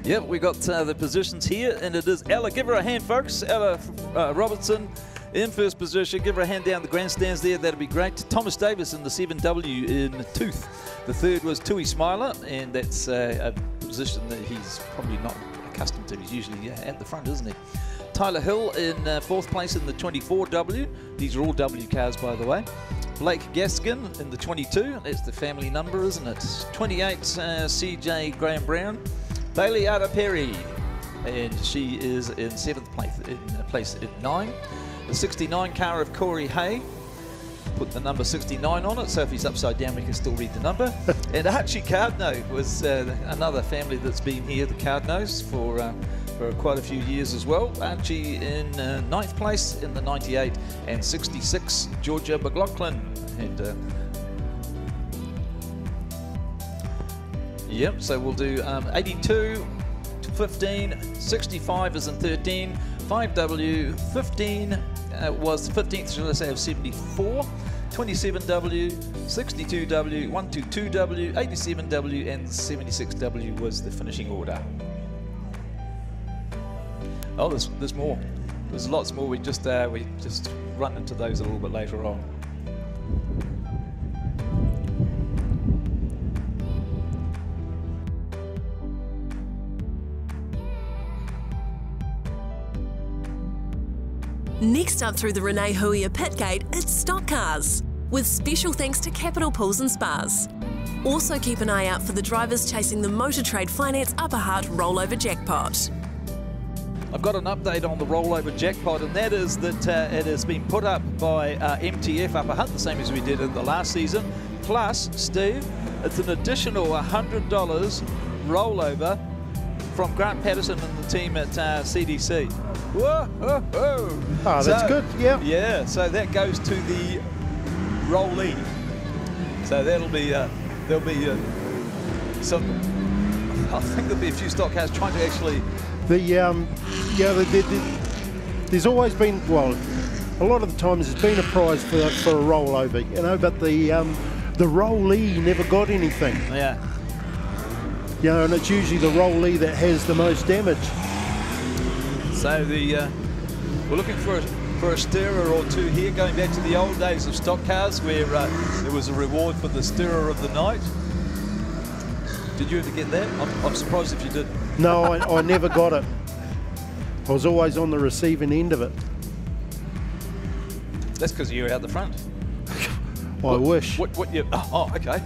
Yep, we got the positions here, and it is Ella. Give her a hand, folks. Ella Robertson in first position. Give her a hand down the grandstands there. That'd be great. Thomas Davis in the 7W in Tooth. The third was Tui Smiler, and that's a position that he's probably not accustomed to. He's usually at the front, isn't he? Tyler Hill in fourth place in the 24W. These are all W cars, by the way. Blake Gaskin in the 22. That's the family number, isn't it? 28, CJ Graham Brown. Bailey Araperi, and she is in 7th place in 9. The 69 car of Corey Hay, put the number 69 on it, so if he's upside down we can still read the number. And Archie Cardno was another family that's been here, the Cardnos, for quite a few years as well. Archie in 9th place in the 98, and 66, Georgia McLaughlin. And yep, so we'll do 82 to 15, 65 is in 13, 5W, 15 was the 15th, shall I say, of 74, 27W, 62W, 122W, 87W, and 76W was the finishing order. Oh, there's more. There's lots more. We just run into those a little bit later on. Next up through the Renee Huia pit gate, it's Stock Cars, with special thanks to Capital Pools and Spas. Also keep an eye out for the drivers chasing the Motor Trade Finance Upper Heart rollover jackpot. I've got an update on the rollover jackpot, and that is that it has been put up by MTF Upper Hutt, the same as we did in the last season. Plus, Steve, it's an additional $100 rollover from Grant Patterson and the team at CDC. Whoa, whoa, whoa. Oh, that's good, yeah. Yeah, so that goes to the rollee. So that'll be, there'll be some, I think there'll be a few stock cars trying to actually... There's always been, well, a lot of the times there's been a prize for a rollover, you know, but the rollee never got anything. Yeah. You know, and it's usually the rollee that has the most damage. So we're looking for a stirrer or two here, going back to the old days of stock cars where there was a reward for the stirrer of the night. Did you ever get that? I'm surprised if you did. No, I never got it. I was always on the receiving end of it. That's because you were out the front. I wish. What you? Oh, okay.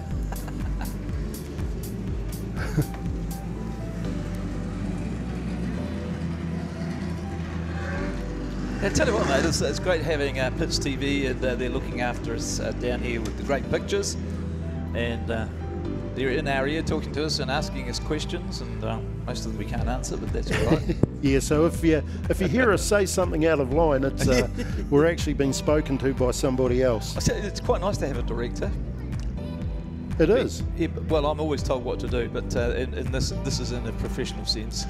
I tell you what, mate, it's great having Pitch TV, and they're looking after us down here with the great pictures, and they're in our ear talking to us and asking us questions, and most of them we can't answer, but that's all right. Yeah, so if you hear us say something out of line, it's we're actually being spoken to by somebody else. It's quite nice to have a director. It is. Yeah, well, I'm always told what to do, but in this is in a professional sense.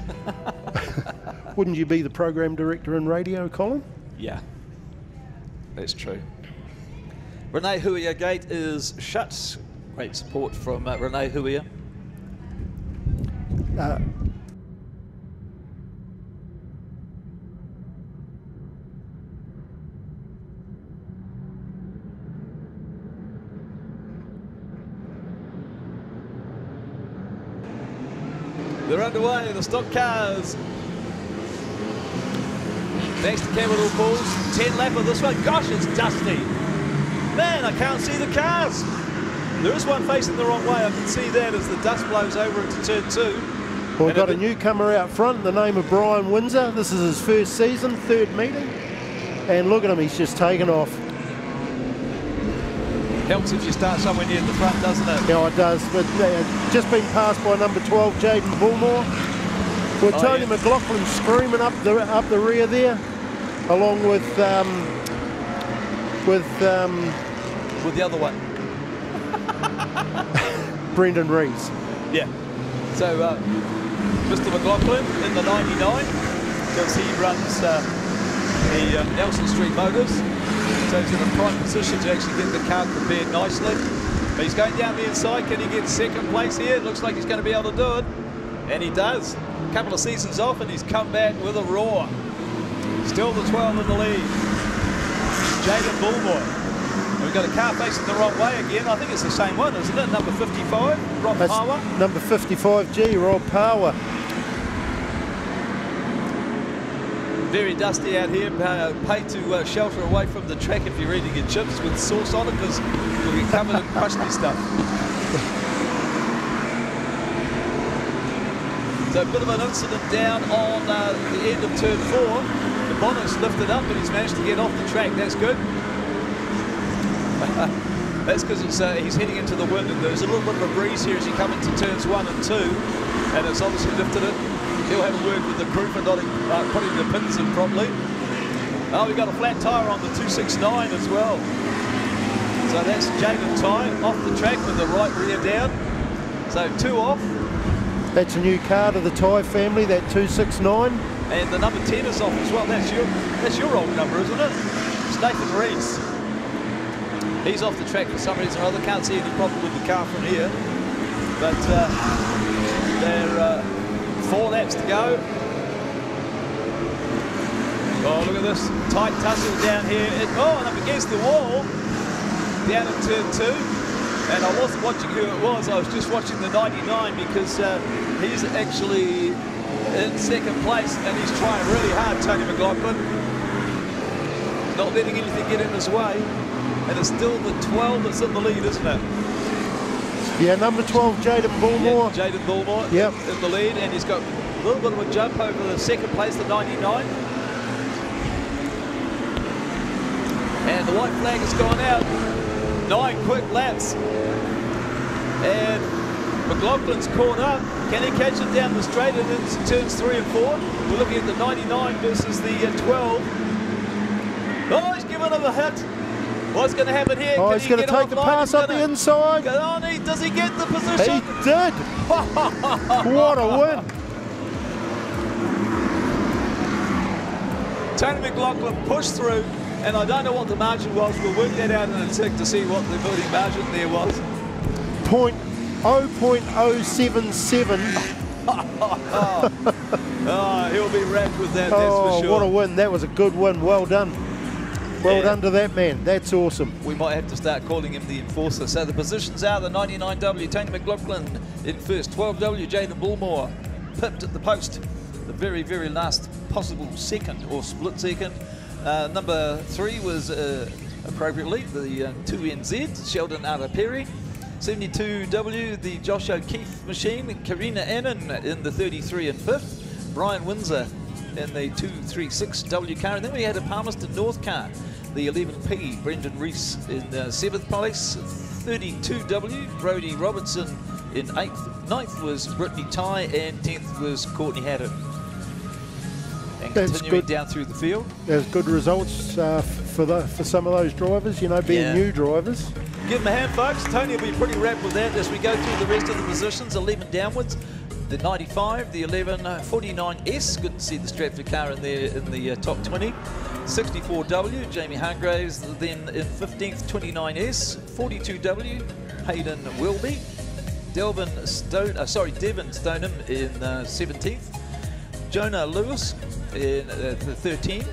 Wouldn't you be the program director in radio, Colin? Yeah, that's true. Renee Huia gate is shut. Great support from Renee Huia. They're underway, the stock cars. Thanks to Capital Pools. 10 lap of this one. Gosh, it's dusty. Man, I can't see the cars. There is one facing the wrong way. I can see that as the dust blows over into turn 2. Well, we've got a newcomer out front, the name of Brian Windsor. This is his first season, third meeting. And look at him, he's just taken off. Helps if you start somewhere near the front, doesn't it? Yeah, it does. But just been passed by number 12, Jaden Bullmore. With Tony McLaughlin screaming up the rear there, along with the other one, Brendan Rees. Yeah. So Mr. McLaughlin in the 99, because he runs the Nelson Street Motors. So he's in a prime position to actually get the car prepared nicely. But he's going down the inside. Can he get second place here? It looks like he's going to be able to do it. And he does. A couple of seasons off, and he's come back with a roar. Still the 12 in the lead. Jaden Bullmore. We've got a car facing the wrong way again. I think it's the same one, isn't it? Number 55, Rob Power. Number 55G, Rob Power. Very dusty out here. Paid to shelter away from the track if you're eating your chips with sauce on it, because you'll get covered in crusty stuff. So a bit of an incident down on the end of turn 4. The bonnet's lifted up, but he's managed to get off the track. That's good. That's because he's heading into the wind, and there's a little bit of a breeze here as you come into turns 1 and 2, and it's obviously lifted it. He'll have a word with the crew for not putting the pins in properly. Oh, we've got a flat tyre on the 269 as well. So that's Jaden Ty off the track with the right rear down. So 2 off. That's a new car to the Ty family, that 269. And the number 10 is off as well. That's your old number, isn't it? It's Nathan Rees. He's off the track for some reason or other. Can't see any problem with the car from here. But they're 4 laps to go. Oh, look at this tight tussle down here. And up against the wall down in turn 2. And I wasn't watching who it was. I was just watching the 99, because he's actually in second place, and he's trying really hard, Tony McLaughlin. Not letting anything get in his way. And it's still the 12 that's in the lead, isn't it? Yeah, number 12, Jaden Bullmore. Yeah, Jaden Bullmore in the lead, and he's got a little bit of a jump over the second place, the 99. And the white flag has gone out. 9 quick laps. And McLaughlin's caught up. Can he catch it down the straight and into turns 3 and 4? We're looking at the 99 versus the 12. Oh, he's given him a hit. What's going to happen here? Oh, he's going to take the pass up the inside. Does he get the position? He did. What a win. Tony McLaughlin pushed through, and I don't know what the margin was. We'll work that out in a tick to see what the voting margin there was. 0.077. Oh, he'll be wrapped with that, that's for sure. What a win. That was a good win. Well done. Well done to that man. That's awesome. We might have to start calling him the enforcer. So the positions are the 99W, Tony McLaughlin in first, 12W, Jaden Bullmore, pipped at the post, the very, very last possible second or split second. Number 3 was appropriately the 2NZ, Sheldon Araperi. 72W, the Josh O'Keefe machine, Karina Annan in the 33 and 5th, Brian Windsor in the 236W car, and then we had a Palmerston North car, the 11P, Brendan Rees in 7th place, 32W, Brodie Robertson in 8th, 9th was Brittany Ty, and 10th was Courtney Haddon. And That's continuing good. down through the field. There's good results for some of those drivers, you know, being new drivers. Give them a hand, folks. Tony will be pretty wrapped with that as we go through the rest of the positions, 11 downwards. The 95, the 1149S, good to see the Stratford car in there in the top 20. 64W, Jamie Hargraves, then in 15th, 29S. 42W, Hayden Wilby. Devin Stoneham in 17th. Jonah Lewis in 13.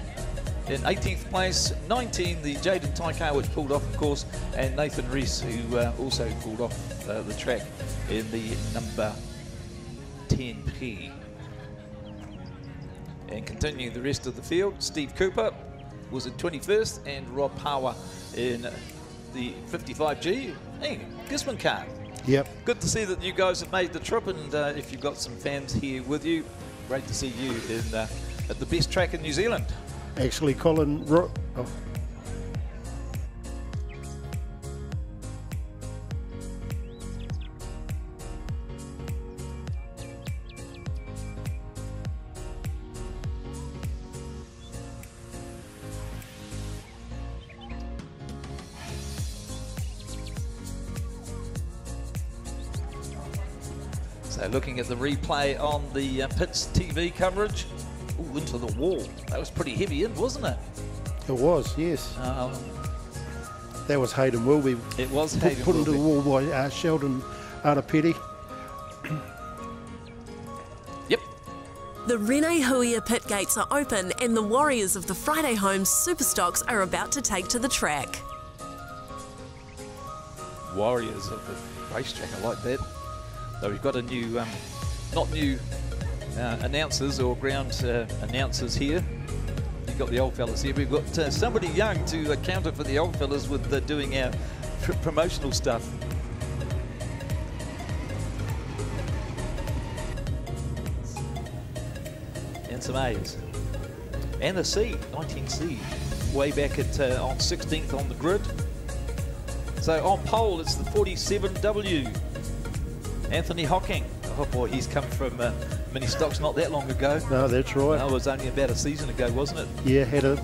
In 18th place, 19, the Jaden Ty car, which pulled off, of course, and Nathan Rees, who also pulled off the track in the number 10P. And continuing the rest of the field, Steve Cooper was in 21st, and Rob Power in the 55G. Hey, Gisborne car. Yep. Good to see that you guys have made the trip, and if you've got some fans here with you, great to see you in at the best track in New Zealand. Actually, Colin... So looking at the replay on the Pits TV coverage, ooh, into the wall. That was pretty heavy in, wasn't it? It was, yes. That was Hayden Wilby. It was Hayden put into the Wilby. wall by Sheldon Arapeti. Yep. The Rene Huia pit gates are open and the warriors of the Friday Home Superstocks are about to take to the track. Warriors of the racetrack, I like that. Though we've got a new, not new announcers or ground announcers here. You've got the old fellas here. We've got somebody young to counter for the old fellas with doing our promotional stuff. And some A's. And the C, 19C, way back at on 16th on the grid. So on pole, it's the 47W. Anthony Hocking. Oh boy, he's come from mini stocks not that long ago. No, that's right. No, it was only about a season ago, wasn't it? Yeah, had a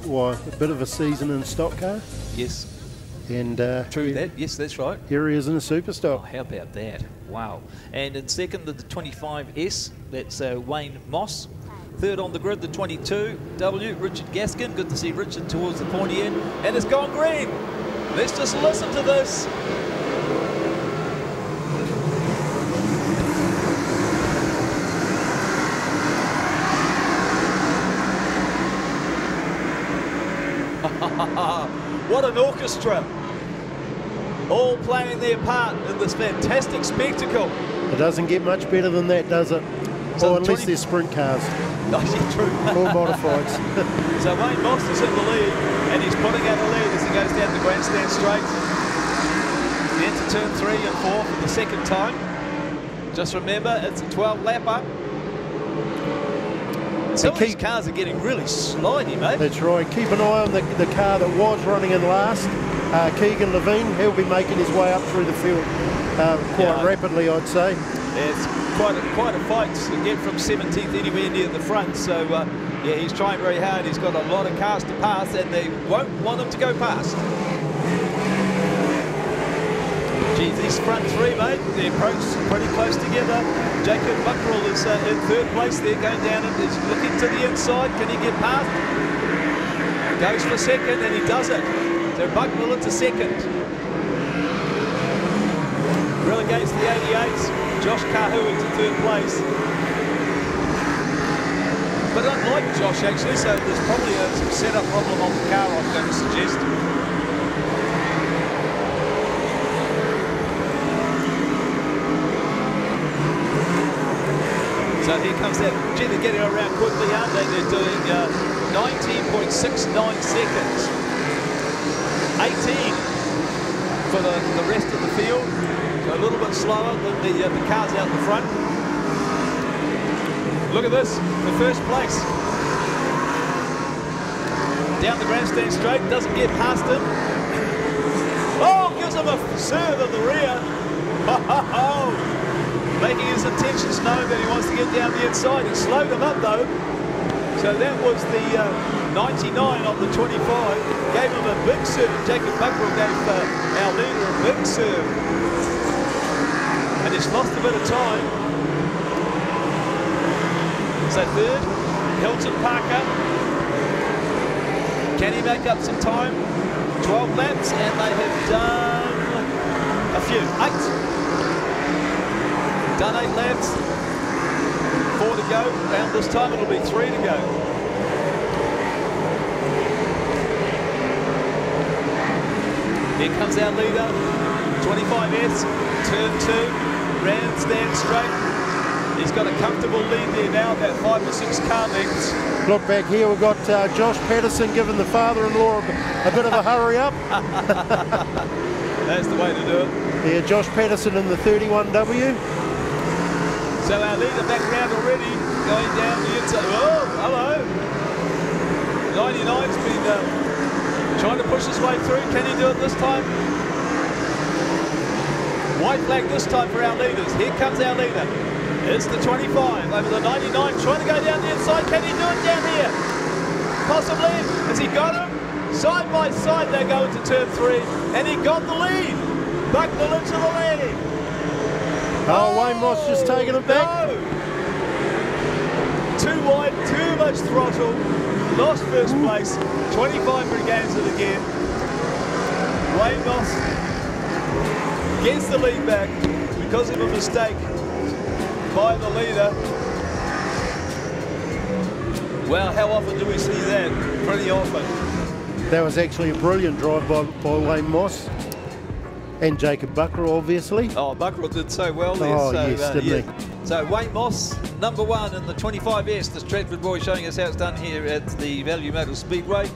bit of a season in stock car. Yes. And true that. Yes, that's right. Here he is in a Superstock. Oh, how about that? Wow. And in second, the 25S, that's Wayne Moss. Third on the grid, the 22W, Richard Gaskin. Good to see Richard towards the pointy end. And it's gone green. Let's just listen to this. What an orchestra, all playing their part in this fantastic spectacle. It doesn't get much better than that, does it? So or unless they're sprint cars. No, yeah, true. Or modifieds. So Wayne Moss is in the lead, and he's putting out the lead as he goes down the grandstand straight. Into turn 3 and 4 for the second time. Just remember, it's a 12-lapper. Some of these cars are getting really slidey, mate. That's right. Keep an eye on the car that was running in last. Keegan Levine, he'll be making his way up through the field quite rapidly, I'd say. Yeah, it's quite a fight to get from 17th anywhere near the front. So, yeah, he's trying very hard. He's got a lot of cars to pass, and they won't want him to go past. Geez, these front three, mate, they're pretty close together. Jacob Buckroll is in third place there, going down and is looking to the inside. Can he get past? Goes for second, and he does it. So Buckroll into second. Relegates the 88s. Josh Kahu into third place. But unlike Josh, actually, so there's probably some setup problem on the car, I'm going to suggest. So here comes that. Gee, they're getting around quickly, aren't they? They're doing 19.69 seconds. 18 for the rest of the field. So a little bit slower than the cars out the front. Look at this, the first place. Down the grandstand straight, doesn't get past him. Oh, gives him a serve in the rear. Oh, making his intentions known that he wants to get down the inside. He slowed him up though. So that was the 99 on the 25. Gave him a big serve. Jacob Buckrow gave our leader a big serve. And he's lost a bit of time. So third, Hilton Parker. Can he make up some time? 12 laps, and they have done a few. 8. Done 8 laps. 4 to go. Round this time, it'll be 3 to go. Here comes our leader, 25S, turn 2, grandstand straight. He's got a comfortable lead there now, about 5 or 6 car lengths. Look back here, we've got Josh Patterson giving the father-in-law a bit of a hurry up. That's the way to do it. Yeah, Josh Patterson in the 31W. So our leader back round already, going down the inside. Oh, hello. 99's been trying to push his way through. Can he do it this time? White flag this time for our leaders. Here comes our leader. It's the 25 over the 99, trying to go down the inside. Can he do it down here? Possibly. Has he got him? Side by side they go into turn 3, and he got the lead. Bucknell into the lead. Oh, Wayne Moss just taking it back. No. Too wide, too much throttle. Lost first place. 25 regains it again. Wayne Moss gets the lead back because of a mistake by the leader. Well, how often do we see that? Pretty often. That was actually a brilliant drive by Wayne Moss. And Jacob Buckrow, obviously. Oh, Buckrow did so well there. Oh, so, yes, didn't he? So Wayne Moss, number 1 in the 25S, the Stratford boy, showing us how it's done here at the Value Motor Speedway.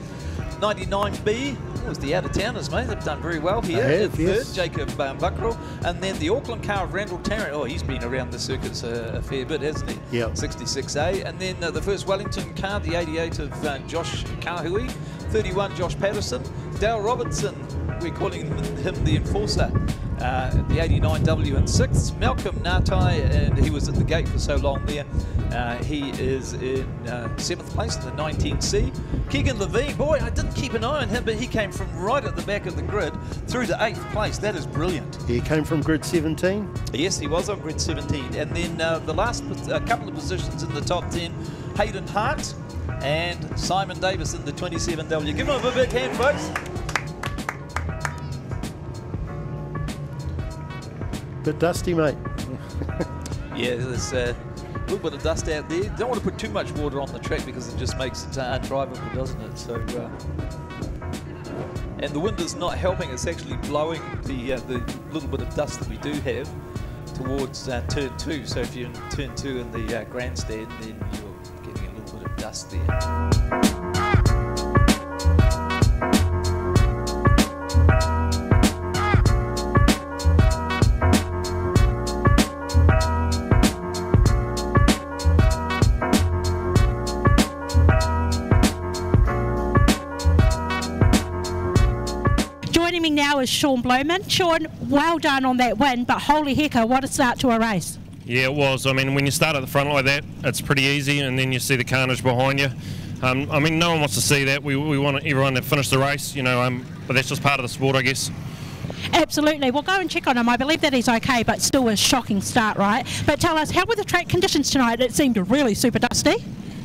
99B was the out-of-towners, mate. They've done very well here. Have, third, yes. Jacob Buckrow. And then the Auckland car of Randall Tarrant. Oh, he's been around the circuits a fair bit, hasn't he? Yeah. 66A. And then the first Wellington car, the 88 of Josh Kahui. 31, Josh Patterson. Dale Robertson, we're calling him the enforcer. The 89W in 6th. Malcolm Natai, and he was at the gate for so long there. He is in 7th place in the 19C. Keegan Levine, boy, I didn't keep an eye on him, but he came from right at the back of the grid through to 8th place. That is brilliant. He came from grid 17. Yes, he was on grid 17. And then the last couple of positions in the top 10, Hayden Hart and Simon Davis in the 27W. Give him a big hand, folks. Bit dusty, mate. Yeah, there's a little bit of dust out there. Don't want to put too much water on the track because it just makes it undrivable, doesn't it? So, and the wind is not helping. It's actually blowing the little bit of dust that we do have towards turn 2. So if you're in turn 2 in the grandstand, then you're getting a little bit of dust there. Now is Sean Blowman. Sean, well done on that win, but holy hecka, what a start to a race. Yeah, it was. I mean, when you start at the front like that, it's pretty easy, and then you see the carnage behind you. I mean, no one wants to see that. We want everyone to finish the race, you know, but that's just part of the sport, I guess. Absolutely. We'll go and check on him. I believe that he's okay, but still a shocking start, right? But tell us, how were the track conditions tonight? It seemed really super dusty.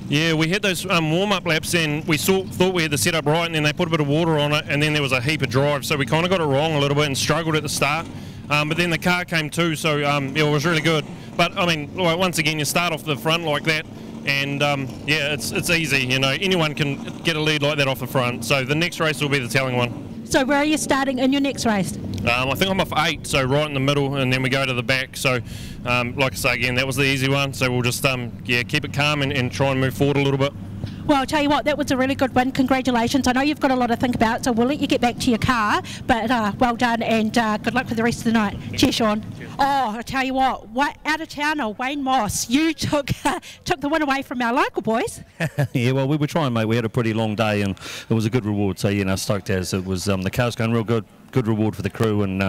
Yeah, we had those warm-up laps, and we thought we had the setup right, and then they put a bit of water on it, and then there was a heap of drive, so we kind of got it wrong a little bit and struggled at the start. But then the car came too, so yeah, it was really good. But I mean, once again, you start off the front like that, And yeah, it's easy. You know, anyone can get a lead like that off the front. So the next race will be the telling one. So where are you starting in your next race? I think I'm off 8, so right in the middle, and then we go to the back. So, like I say again, that was the easy one. So we'll just yeah, keep it calm and try and move forward a little bit. Well, I'll tell you what, that was a really good win. Congratulations. I know you've got a lot to think about, so we'll let you get back to your car. But well done, and good luck with the rest of the night. Cheers, Sean. Oh, I'll tell you what, out of towner Wayne Moss, you took the win away from our local boys. Yeah, well, we were trying, mate. We had a pretty long day, and it was a good reward. So, you know, stoked as it was. The car's going real good. Good reward for the crew, and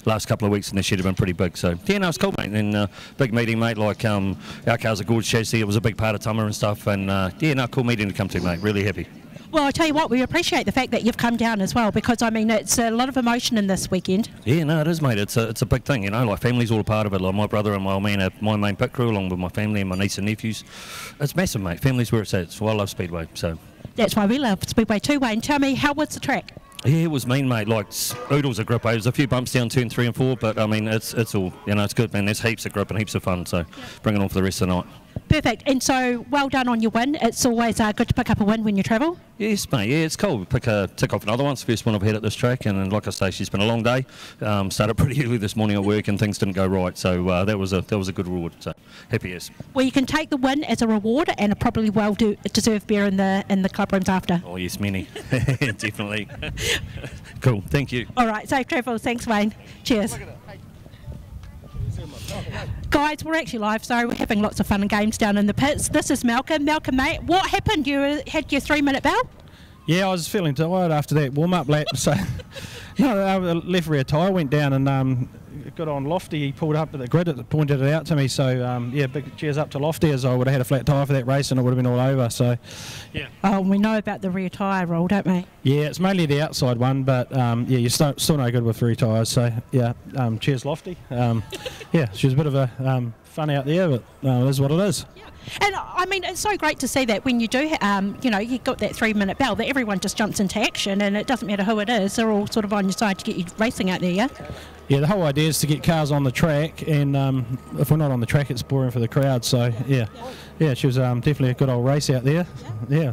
last couple of weeks in the shed have been pretty big. So yeah, no, it's cool, mate. And big meeting, mate. Like our car's a gorgeous chassis. It was a big part of Tama and stuff. And yeah, no, cool meeting to come to, mate. Really happy. Well, I'll tell you what, we appreciate the fact that you've come down as well, because I mean it's a lot of emotion in this weekend. Yeah, no, it is, mate. It's a big thing, you know. Like family's all a part of it. Like my brother and my main pit crew, along with my family and my niece and nephews. It's massive, mate. Family's where it's at. It's why I love Speedway. So that's why we love Speedway too, Wayne. Tell me, how was the track? Yeah, it was mean, mate. Like oodles of grip. There's a few bumps down turn 3 and 4, but I mean it's all, you know, it's good, man. There's heaps of grip and heaps of fun. So bring it on for the rest of the night. Perfect. And so, well done on your win. It's always good to pick up a win when you travel. Yes, mate. Yeah, it's cool. Tick off another one. It's the first one I've had at this track, and like I say, it's been a long day. Started pretty early this morning at work, and things didn't go right. So that was a good reward. So happy as. Well, you can take the win as a reward, and a probably deserved beer in the club rooms after. Oh yes, many. Definitely. Cool. Thank you. All right. Safe travels. Thanks, Wayne. Cheers. Guys, we're actually live, so we're having lots of fun and games down in the pits. This is Malcolm. Malcolm, mate, what happened? You had your 3-minute bell? Yeah, I was feeling tired after that warm-up lap. So, no, left rear tyre went down and got on Lofty. He pulled up at the grid, it pointed it out to me. So, yeah, big cheers up to Lofty, as I would have had a flat tyre for that race and it would have been all over. So, yeah. Oh, we know about the rear tyre roll, don't we? Yeah, it's mainly the outside one, but yeah, you're still no good with rear tyres. So, yeah, cheers, Lofty. Yeah, she was a bit of a fun out there, but it is what it is. Yeah. And I mean, it's so great to see that when you do, you know, you got that 3-minute bell, that everyone just jumps into action, and it doesn't matter who it is, they're all sort of on your side to get you racing out there, yeah? Yeah, the whole idea is to get cars on the track, and if we're not on the track, it's boring for the crowd. So, yeah, she was definitely a good old race out there. Yeah.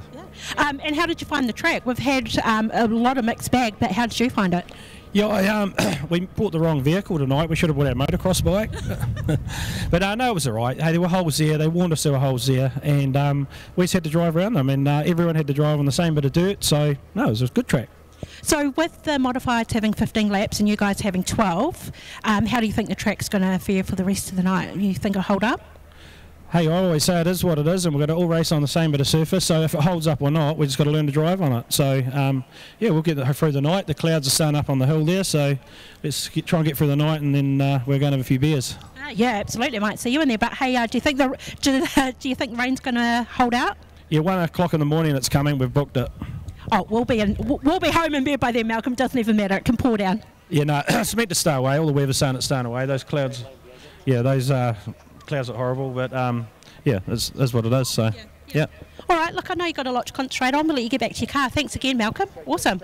And how did you find the track? We've had a lot of mixed bag, but how did you find it? Yeah, we bought the wrong vehicle tonight. We should have bought our motocross bike. But no, it was all right. Hey, there were holes there. They warned us there were holes there. And we just had to drive around them. And everyone had to drive on the same bit of dirt. So, no, it was a good track. So with the modifieds having 15 laps and you guys having 12, how do you think the track's going to fare for the rest of the night? You think it'll hold up? Hey, I always say it is what it is, and we're going to all race on the same bit of surface, so if it holds up or not, we've just got to learn to drive on it. So, yeah, we'll get through the night. The clouds are starting up on the hill there, so let's try and get through the night, and then we're going to have a few beers. Yeah, absolutely. Might see you in there. But, hey, do you think do you think rain's going to hold out? Yeah, 1 o'clock in the morning it's coming. We've booked it. Oh, we'll be home in bed by then, Malcolm. Doesn't even matter. It can pour down. Yeah, no, it's meant to stay away. All the weather's saying it's staying away. Those clouds, yeah, those clouds are horrible, but yeah, that's what it is. So, yeah. All right. Look, I know you've got a lot to concentrate on. We'll let you get back to your car. Thanks again, Malcolm. Awesome.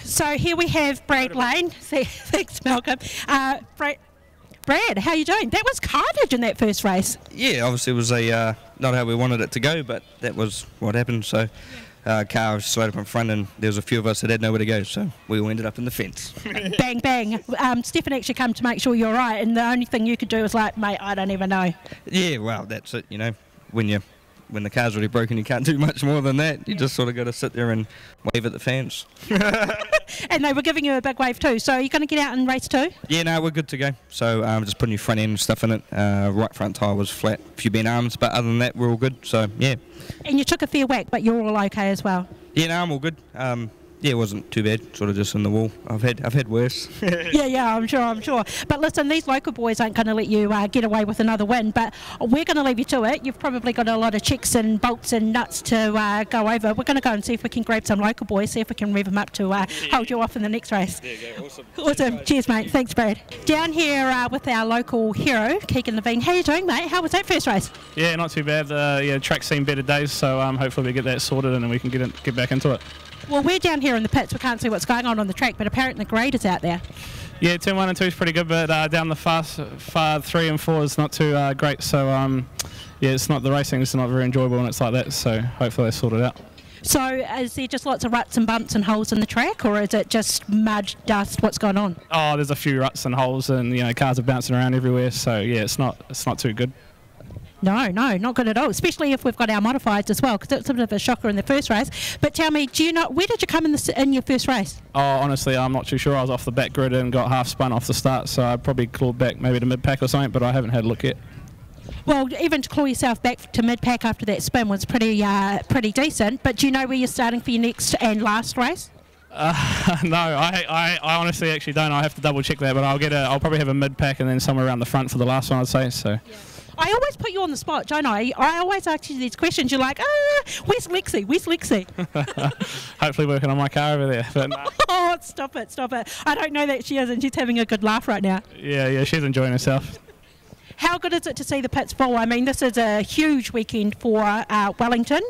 So here we have Brad Lane. Thanks, Malcolm. Brad, how you doing? That was carnage in that first race. Yeah, obviously it was not how we wanted it to go, but that was what happened. So. Car was slowed up in front, and there was a few of us that had nowhere to go, so we all ended up in the fence. Bang, bang. Stefan actually come to make sure you're right, and the only thing you could do was like, mate, I don't even know. Yeah, well, that's it, you know. When the car's already broken, you can't do much more than that. You just sort of got to sit there and wave at the fans. And they were giving you a big wave too, so are you going to get out and race too? Yeah, no, we're good to go. So just putting your front end stuff in it. Right front tyre was flat, a few bent arms, but other than that, we're all good, so yeah. And you took a fair whack, but you're all okay as well? Yeah, no, I'm all good. Yeah, it wasn't too bad, sort of just in the wall. I've had worse. yeah, I'm sure. But listen, these local boys aren't going to let you get away with another win, but we're going to leave you to it. You've probably got a lot of checks and bolts and nuts to go over. We're going to go and see if we can grab some local boys, see if we can rev them up to hold you off in the next race. There you go, awesome. Awesome. Cheers, mate. Thanks, Brad. Down here with our local hero, Keegan Levine. How you doing, mate? How was that first race? Yeah, not too bad. Yeah, track's seen better days, so hopefully we get that sorted and then we can get back into it. Well, we're down here in the pits. We can't see what's going on the track, but apparently the grade is out there. Yeah, turn 1 and 2 is pretty good, but down the far 3 and 4 is not too great. So, yeah, it's not, the racing is not very enjoyable when it's like that, so hopefully they sort it out. So is there just lots of ruts and bumps and holes in the track, or is it just mud, dust? What's going on? Oh, there's a few ruts and holes, and cars are bouncing around everywhere. So yeah, it's not too good. No, not good at all. Especially if we've got our modifieds as well, because it's a bit of a shocker in the first race. But tell me, do you know where did you come in your first race? Oh, honestly, I'm not too sure. I was off the back grid and got half spun off the start, so I probably clawed back maybe to mid pack or something, but I haven't had a look yet. Well, even to claw yourself back to mid-pack after that spin was pretty decent. But do you know where you're starting for your next and last race? No, I honestly actually don't. I have to double check that, but I'll probably have a mid-pack and then somewhere around the front for the last one, I'd say. So. Yeah. I always put you on the spot, don't I? I always ask you these questions. You're like, where's Lexi? Where's Lexi? Hopefully working on my car over there. But no. Oh, stop it. I don't know that she is, and she's having a good laugh right now. Yeah, she's enjoying herself. How good is it to see the pits full? I mean, this is a huge weekend for Wellington.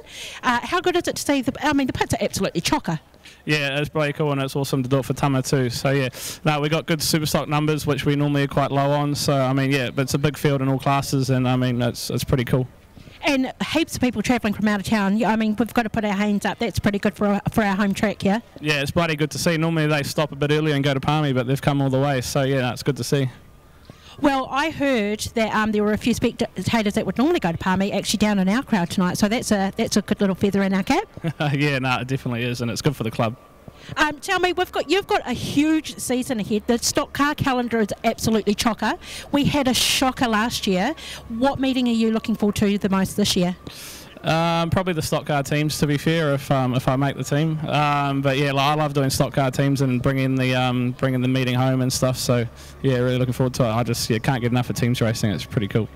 How good is it to see the pits are absolutely chocker. Yeah, it's pretty cool, and it's awesome to do it for Tama too. So yeah, no, we got good super stock numbers, which we normally are quite low on. So I mean, yeah, but it's a big field in all classes, and I mean, it's pretty cool. And heaps of people travelling from out of town. I mean, we've got to put our hands up. That's pretty good for our home track, yeah? Yeah, it's bloody good to see. Normally they stop a bit earlier and go to Palmy, but they've come all the way. So yeah, it's good to see. Well, I heard that there were a few spectators that would normally go to Palmy actually down in our crowd tonight, so that's a good little feather in our cap. Yeah, no, it definitely is, and it's good for the club. Tell me, you've got a huge season ahead. The stock car calendar is absolutely chocker. We had a shocker last year. What meeting are you looking forward to the most this year? Probably the stock car teams, to be fair, if I make the team. But yeah, I love doing stock car teams and bringing the meeting home and stuff. So yeah, really looking forward to it. I just can't get enough of teams racing. It's pretty cool.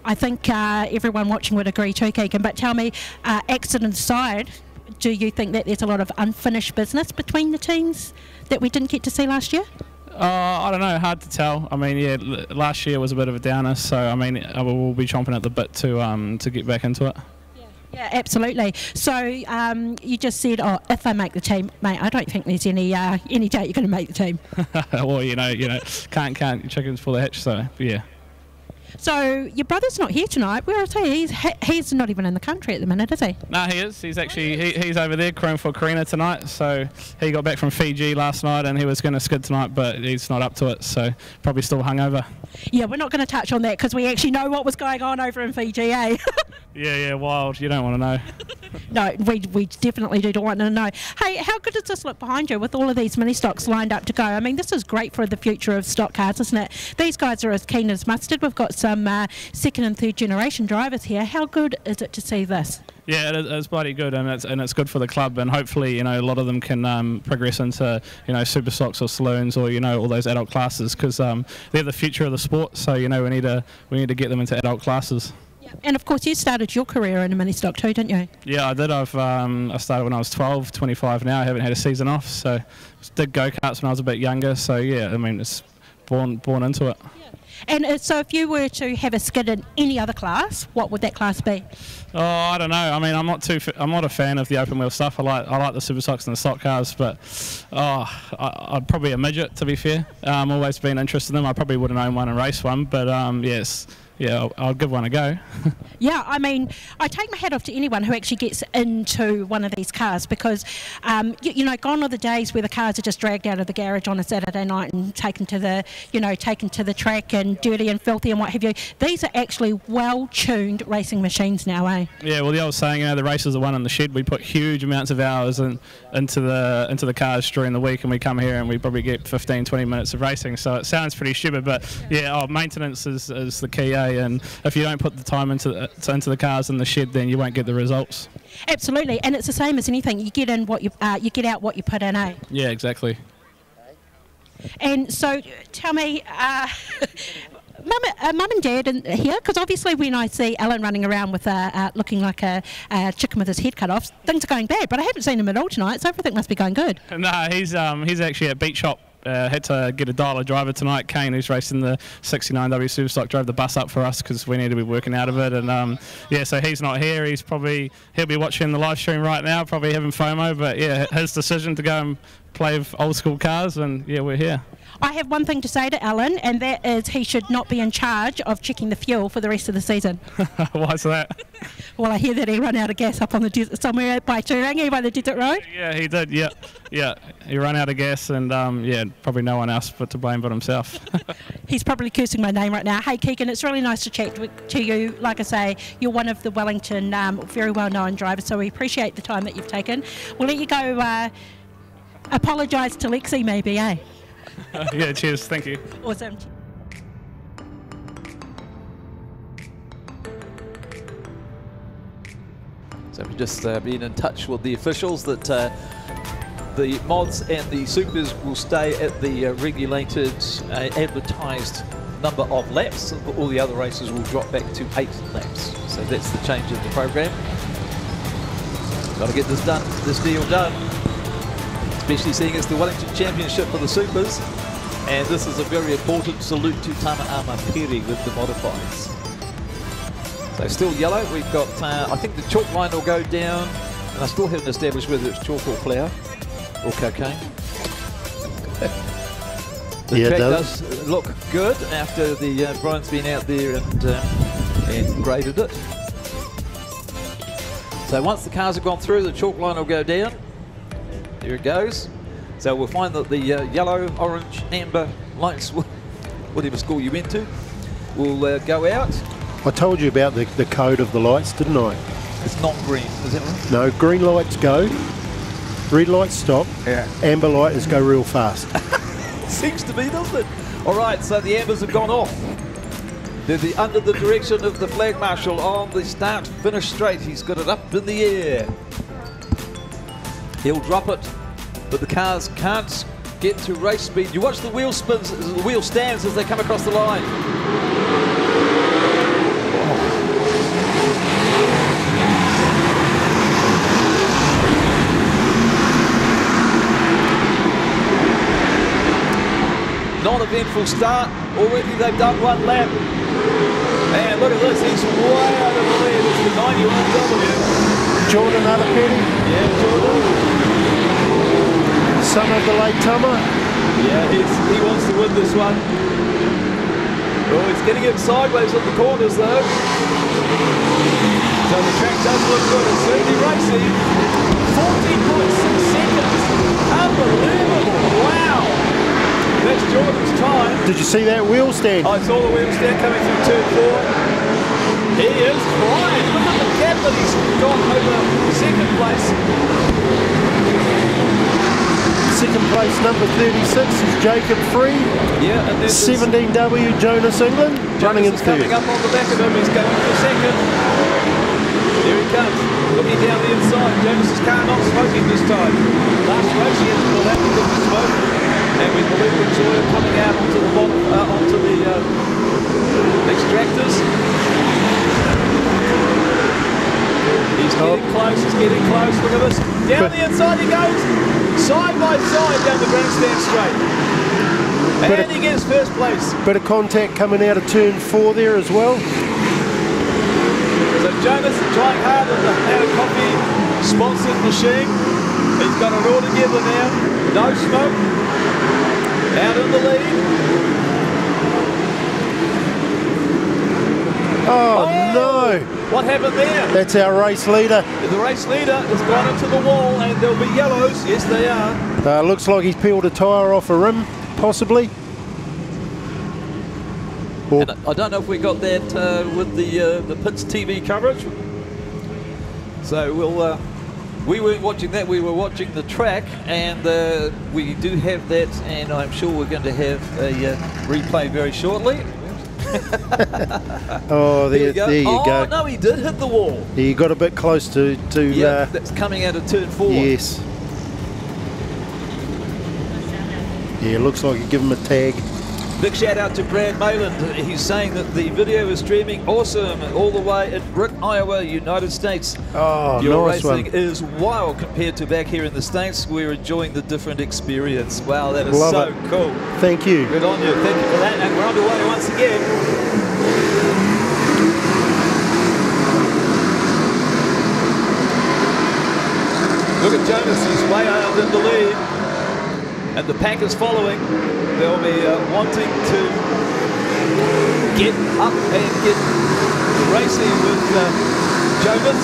I think everyone watching would agree too, Keegan. But tell me, accident aside, do you think that there's a lot of unfinished business between the teams that we didn't get to see last year? I don't know, hard to tell. I mean, yeah, last year was a bit of a downer, so I mean, we'll be chomping at the bit to get back into it. Yeah, absolutely. So you just said, if I make the team, mate, I don't think there's any doubt you're going to make the team. Well, can't chickens for the hatch. So yeah. So your brother's not here tonight. Where is he? He's not even in the country at the minute, is he? No, he is. He's actually he's over there crewing for Carina tonight. So he got back from Fiji last night and he was going to skid tonight, but he's not up to it. So probably still hungover. Yeah, we're not going to touch on that because we actually know what was going on over in Fiji, eh? Yeah, wild. You don't want to know. No, we definitely do want to know. Hey, how good does this look behind you with all of these mini stocks lined up to go? I mean, this is great for the future of stock cars, isn't it? These guys are as keen as mustard. We've got some second and third generation drivers here. How good is it to see this? Yeah, it's bloody good, and it's good for the club, and hopefully, a lot of them can progress into, super stocks or saloons or, all those adult classes, because they're the future of the sport. So, we need to get them into adult classes. And of course, you started your career in a mini stock too, didn't you? Yeah, I did. I started when I was 12, 25 now. I haven't had a season off, so did go-karts when I was a bit younger. So yeah, I mean, it's born into it. Yeah. And so if you were to have a skid in any other class, what would that class be? Oh, I don't know. I mean, I'm not a fan of the open wheel stuff. I like the super stocks and the stock cars, but I'd probably a midget, to be fair. Always been interested in them. I probably wouldn't own one and race one, but yes. Yeah, I'll give one a go. Yeah, I mean, I take my hat off to anyone who actually gets into one of these cars because, gone are the days where the cars are just dragged out of the garage on a Saturday night and taken to the track and dirty and filthy and what have you. These are actually well-tuned racing machines now, eh? Yeah, well, the old saying, the races are won in the shed. We put huge amounts of hours into the cars during the week, and we come here and we probably get 15, 20 minutes of racing. So it sounds pretty stupid, but maintenance is the key. And if you don't put the time into the cars in the shed, then you won't get the results. Absolutely, and it's the same as anything. You get in what you get out what you put in, eh? Yeah, exactly. And so, tell me, Mum and Dad here, because obviously when I see Alan running around with looking like a chicken with his head cut off, things are going bad. But I haven't seen him at all tonight, so everything must be going good. No, he's actually at Beach Shop had to get a dialer driver tonight. Kane, who's racing the 69W Superstock, drove the bus up for us because we need to be working out of it. And yeah, so he's not here. He'll be watching the live stream right now, probably having FOMO. But yeah, his decision to go and play with old school cars, and yeah, we're here. I have one thing to say to Alan, and that is he should not be in charge of checking the fuel for the rest of the season. Why's that? Well, I hear that he ran out of gas up on the desert somewhere by Turangi by the desert road. Yeah, he did. Yeah, he ran out of gas, and yeah, probably no one else but to blame but himself. He's probably cursing my name right now. Hey, Keegan, it's really nice to chat to you. Like I say, you're one of the Wellington very well-known drivers, so we appreciate the time that you've taken. We'll let you go. Apologise to Lexi, maybe, eh? Yeah, cheers. Thank you. Awesome. So we've just been in touch with the officials that the mods and the supers will stay at the regulated, advertised number of laps. All the other races will drop back to 8 laps. So that's the change in the program. Got to get this done, this deal done. Especially seeing it's the Wellington Championship for the supers. And this is a very important salute to Tama Piri with the modifieds. So still yellow. We've got, I think the chalk line will go down. And I still haven't established whether it's chalk or flour or cocaine. The track does look good after the Brian's been out there and graded it. So once the cars have gone through, the chalk line will go down. There it goes. So we'll find that the yellow, orange, amber lights, whatever school you went to, will go out. I told you about the code of the lights, didn't I? It's not green, is that right? No, green lights go, red lights stop, amber lighters go real fast. Seems to be, doesn't it? All right, so the ambers have gone off. They're under the direction of the flag marshal on the start-finish straight. He's got it up in the air. He'll drop it, but the cars can't get to race speed. You watch the wheel spins, the wheel stands as they come across the line. Non-eventful start. Already they've done 1 lap. And look at this, he's way out of the lead. It's the 91 W. Jordan Arapeti. Yeah, Jordan. Son of the late Tama. Yeah, he wants to win this one. Oh, he's getting it sideways on the corners though. So the track does look good. It's certainly racing. 14.6 seconds. Unbelievable. Wow. That's Jordan's time. Did you see that wheel stand? I saw the wheel stand coming through turn 4. He is flying. Look at the gap that he's got over second place. Second place, number 36, is Jacob Free. Yeah, and then 17W, Jonas England, running in third. Coming up on the back of him, he's going for second. There he comes, looking down the inside. Jonas's car not smoking this time. Last race he had to pull out because of smoke. And we believe it's oil coming out onto the bottom, onto the extractors. He's getting close, he's getting close. Look at this. Down the inside he goes, side by side down the grandstand straight. And he gets first place. Bit of contact coming out of turn 4 there as well. So Jonas is trying hard on the Out Coffee sponsored machine. He's got it all together now. No smoke. Out in the lead. Oh no! What happened there? That's our race leader. The race leader has gone into the wall and there'll be yellows. Yes, they are. Looks like he's peeled a tyre off a rim, possibly. And I don't know if we got that with the Pits TV coverage. So we weren't watching that, we were watching the track, and we do have that, and I'm sure we're going to have a replay very shortly. Oh, there you go. Oh, no, he did hit the wall. He got a bit close to yeah, that's coming out of turn 4. Yes. Yeah, looks like you give him a tag. Big shout out to Brad Mayland. He's saying that the video is streaming awesome all the way in Brick, Iowa, United States. Oh, Your nice racing one. is wild compared to back here in the States. We're enjoying the different experience. Wow, that is Love so it. cool. Thank you. Good on you. Thank you for that. And we're underway once again. Look at Jonas, he's way out in the lead. And the pack is following. They'll be wanting to get up and get racing with Jonas.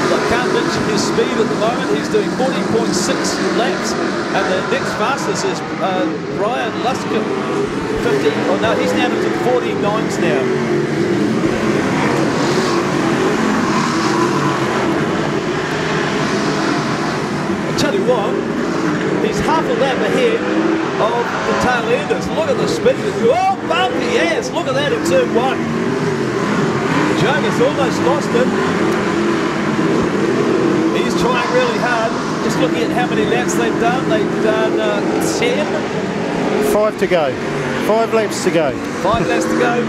I can't mention his speed at the moment. He's doing 40.6 laps. And the next fastest is Brian Luskin. 50. Oh no, he's down into the 49s now. I'll tell you what, he's half a lap ahead of the tail enders. Look at the speed. Oh, bumpy ass. Look at that in turn 1. Jonas almost lost it. He's trying really hard. Just looking at how many laps they've done. They've done 10. 5 to go. 5 laps to go. 5 laps to go.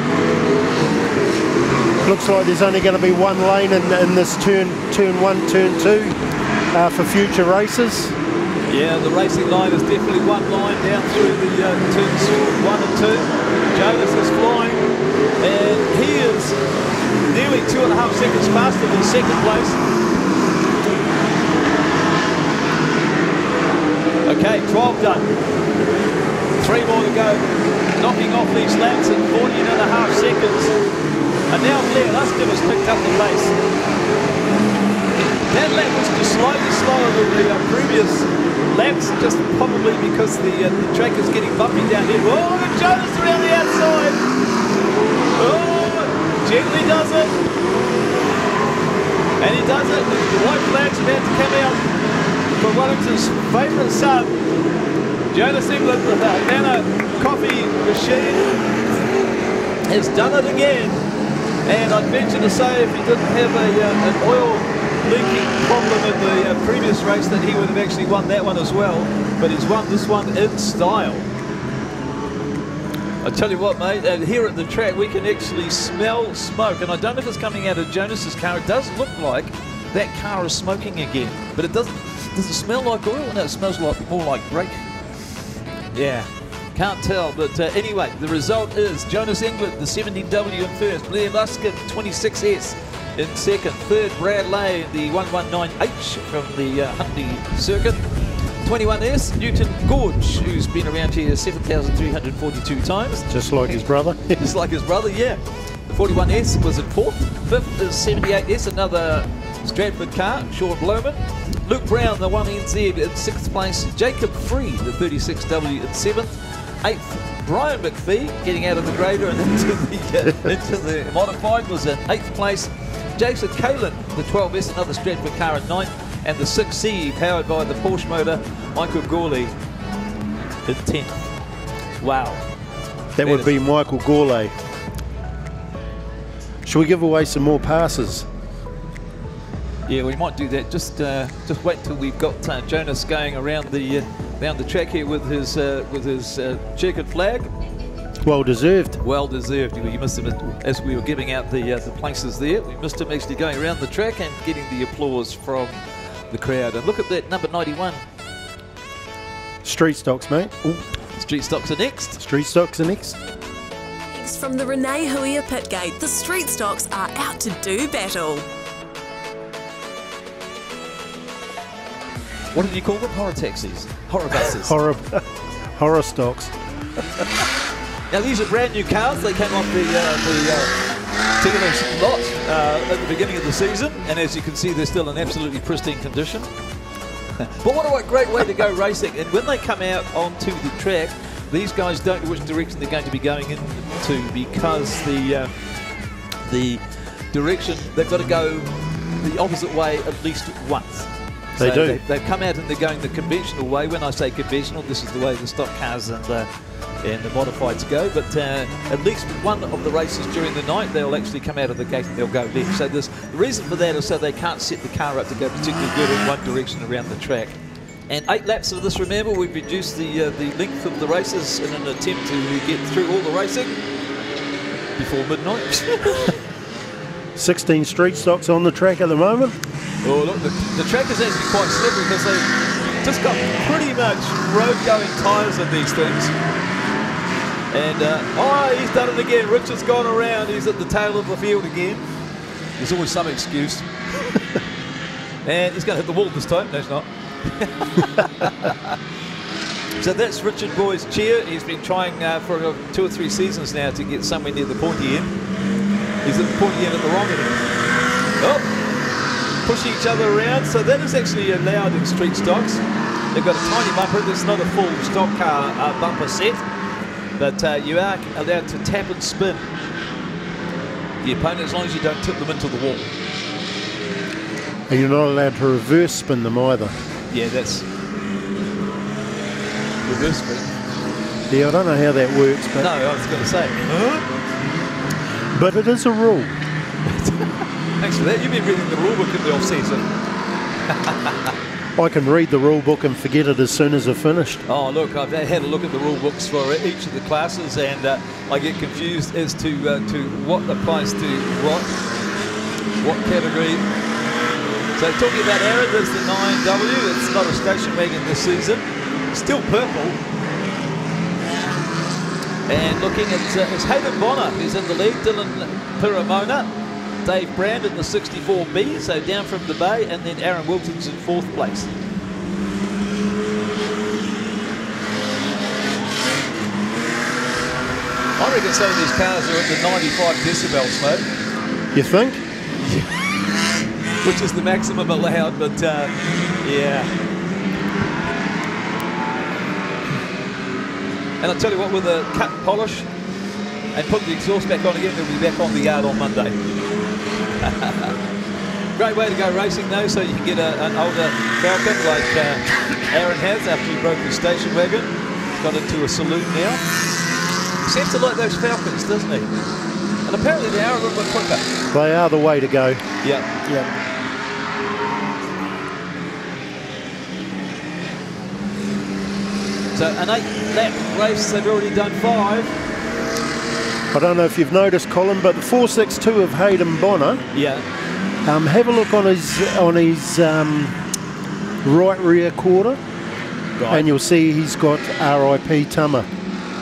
Looks like there's only going to be one lane in this turn 1, turn 2 for future races. Yeah, the racing line is definitely one line down through the turns 1 and 2. Jonas is flying, and he is nearly 2.5 seconds faster than second place. Okay, 12 done. 3 more to go. Knocking off these laps in 14.5 seconds. And now Blair Luskin has picked up the pace. That lap was just slightly slower than the previous laps, just probably because the track is getting bumpy down here. Oh, look at Jonas around the outside. Oh, gently does it. And he does it. The white flag's about to come out for Wellington's favourite son, Jonas England, with a Nano coffee machine, has done it again. And I'd venture to say if he didn't have an oil leaking problem in the previous race that he would have actually won that one as well. But he's won this one in style. I tell you what, mate, here at the track we can actually smell smoke. And I don't know if it's coming out of Jonas's car. It does look like that car is smoking again. But it doesn't. Does it smell like oil? No, it smells like more like brake. Yeah. Can't tell, but anyway, the result is Jonas England, the 17W in first, Blair Luskin, 26S in second, third Brad Lane, the 119H from the Huntley circuit, 21S, Newton Gorge, who's been around here 7,342 times. Just like his brother. Just like his brother, yeah. The 41S was in fourth, fifth is 78S, another Stratford car, Sean Blowman. Luke Brown, the 1NZ in sixth place, Jacob Free, the 36W in seventh, 8th, Brian McPhee, getting out of the grader and into the modified, was in 8th place. Jason Kalin, the 12S, another Stratford car in 9th. And the 6C, powered by the Porsche motor, Michael Gourley in 10th. Wow. That would be Michael Gourley. Should we give away some more passes? Yeah, we might do that. Just wait till we've got Jonas going around the track here with his checkered flag. Well deserved. Well deserved. You missed him as we were giving out the places there. We missed him actually going around the track and getting the applause from the crowd. And look at that number 91. Street stocks, mate. Ooh. Street stocks are next. Street stocks are next. Thanks from the Renee Huia Pitgate. The street stocks are out to do battle. What did you call them? Horror taxis? Horror buses? Horror stocks. Now these are brand new cars. They came off the Tigger's lot at the beginning of the season, and as you can see, they're still in absolutely pristine condition. But what a great way to go racing! And when they come out onto the track, these guys don't know which direction they're going to be going into, because the direction they've got to go the opposite way at least once. They do. They've come out and they're going the conventional way. When I say conventional, this is the way the stock cars and the modifieds go. But at least one of the races during the night, they'll actually come out of the gate and they'll go left. So the reason for that is so they can't set the car up to go particularly good in one direction around the track. And 8 laps of this, remember, we've reduced the length of the races in an attempt to get through all the racing before midnight. 16 street stocks on the track at the moment. Oh, look, the track is actually quite slippery because they've just got pretty much road-going tyres on these things. And, oh, he's done it again. Richard's gone around. He's at the tail of the field again. There's always some excuse. And he's going to hit the wall this time. No, he's not. So that's Richard Boyd's chair. He's been trying for 2 or 3 seasons now to get somewhere near the pointy end. He's at the pointy end at the wrong end. Oh, pushing each other around. So that is actually allowed in street stocks. They've got a tiny bumper. It's not a full stock car bumper set, but you are allowed to tap and spin the opponent as long as you don't tip them into the wall. And you're not allowed to reverse spin them either. Yeah, that's reverse spin. Yeah, I don't know how that works, but no, I was going to say. But it is a rule. Thanks for that. You've been reading the rule book in the off-season. I can read the rule book and forget it as soon as I've finished. Oh, look, I've had a look at the rule books for each of the classes, and I get confused as to what applies to what category. So talking about Aaron, there's the 9W. It's not a station wagon this season. Still purple. And looking at it's Hayden Bonner who's in the lead. Dylan Piramona, Dave Brand in the 64B, so down from the bay, and then Aaron Wilson's in 4th place. I reckon some of these cars are at the 95 decibels, mate. You think? Which is the maximum allowed, but yeah. And I'll tell you what, with a cut and polish and put the exhaust back on again, they'll be back on the yard on Monday. Great way to go racing though, so you can get an older Falcon like Aaron has after he broke his station wagon. He's got into a saloon now. He seems to like those Falcons, doesn't he? And apparently they are a little bit quicker. They are the way to go. Yeah. Yeah. So an 8-lap race, they've already done 5. I don't know if you've noticed, Colin, but the 462 of Hayden Bonner. Yeah. Have a look on his right rear quarter, right, and you'll see he's got RIP Tama.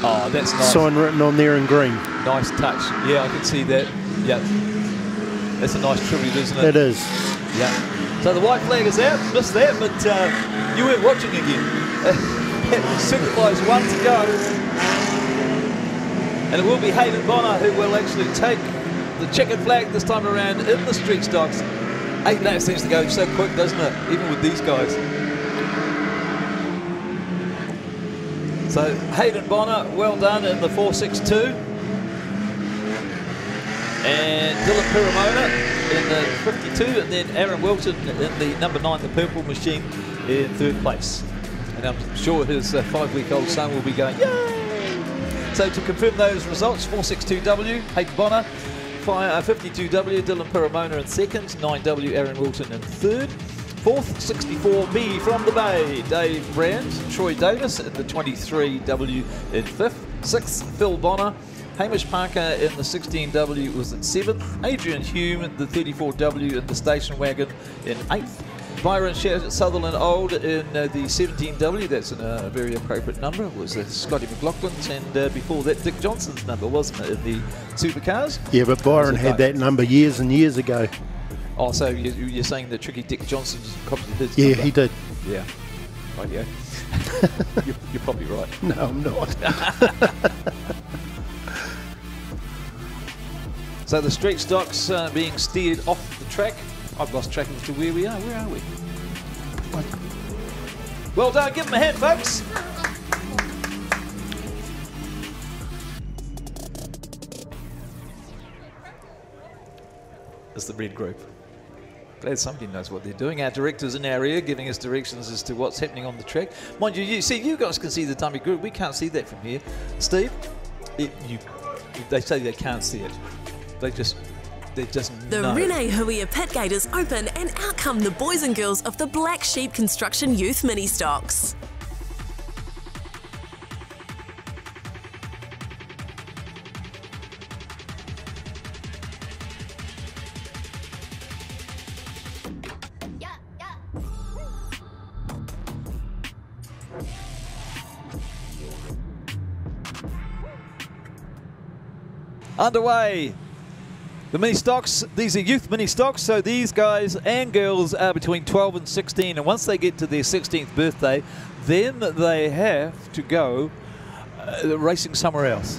Oh, that's nice. Sign written on there in green. Nice touch. Yeah, I can see that. Yeah. That's a nice tribute, isn't it? It is. Yeah. So the white flag is out. Missed that, but you weren't watching again. It signifies 1 to go. And it will be Hayden Bonner who will actually take the checkered flag this time around in the street stocks. 8 laps seems to go so quick, doesn't it? Even with these guys. So Hayden Bonner, well done in the 462. And Dylan Piramona in the 52, and then Aaron Wilson in the number 9, the purple machine, in 3rd place. And I'm sure his 5-week-old son will be going, yay! So to confirm those results, 462W, Hayden Bonner, 52W, Dylan Piramona in 2nd, 9W, Aaron Wilson in 3rd, 4th, 64B from the Bay, Dave Brand, Troy Davis in the 23W in 5th, 6th, Phil Bonner, Hamish Parker in the 16W was at 7th, Adrian Hume in the 34W in the station wagon in 8th, Byron Sutherland Old in the 17W, that's a very appropriate number, was Scotty McLaughlin's, and before that Dick Johnson's number, wasn't it, in the supercars? Yeah, but Byron had that number years and years ago. Oh, so you're saying that Tricky Dick Johnson's copied his Yeah, number? he did. Yeah, right, yeah. You're probably right. No, I'm not. So the street stocks being steered off the track. I've lost track as to where we are. Where are we? Well done. Give them a hand, folks. It's the red group. Glad somebody knows what they're doing. Our director's in our ear giving us directions as to what's happening on the track. Mind you, you guys can see the dummy group. We can't see that from here. Steve, they say they can't see it. They just They're just The no. Renee Huia Pitgate is open, and out come the boys and girls of the Black Sheep Construction Youth Mini Stocks. Underway. The mini stocks, these are youth mini stocks, so these guys and girls are between 12 and 16, and once they get to their 16th birthday, then they have to go racing somewhere else.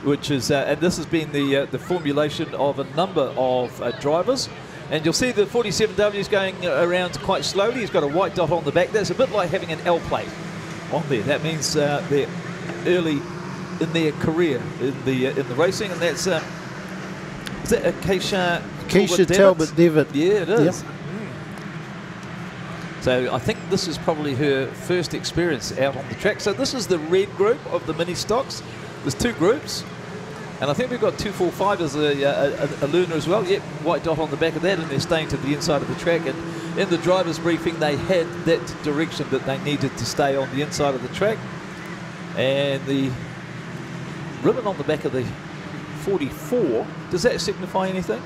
Which is, and this has been the formulation of a number of drivers. And you'll see the 47W is going around quite slowly. He's got a white dot on the back. That's a bit like having an L plate on there. That means they're early in their career in the racing, and that's is that Keisha Talbot Devitt? Yeah, it is. Yep. So I think this is probably her first experience out on the track. So this is the red group of the mini stocks. There's two groups, and I think we've got 245 as a learner as well. Yep, white dot on the back of that, and they're staying to the inside of the track. And in the driver's briefing, they had that direction that they needed to stay on the inside of the track. And the ribbon on the back of the 44, does that signify anything?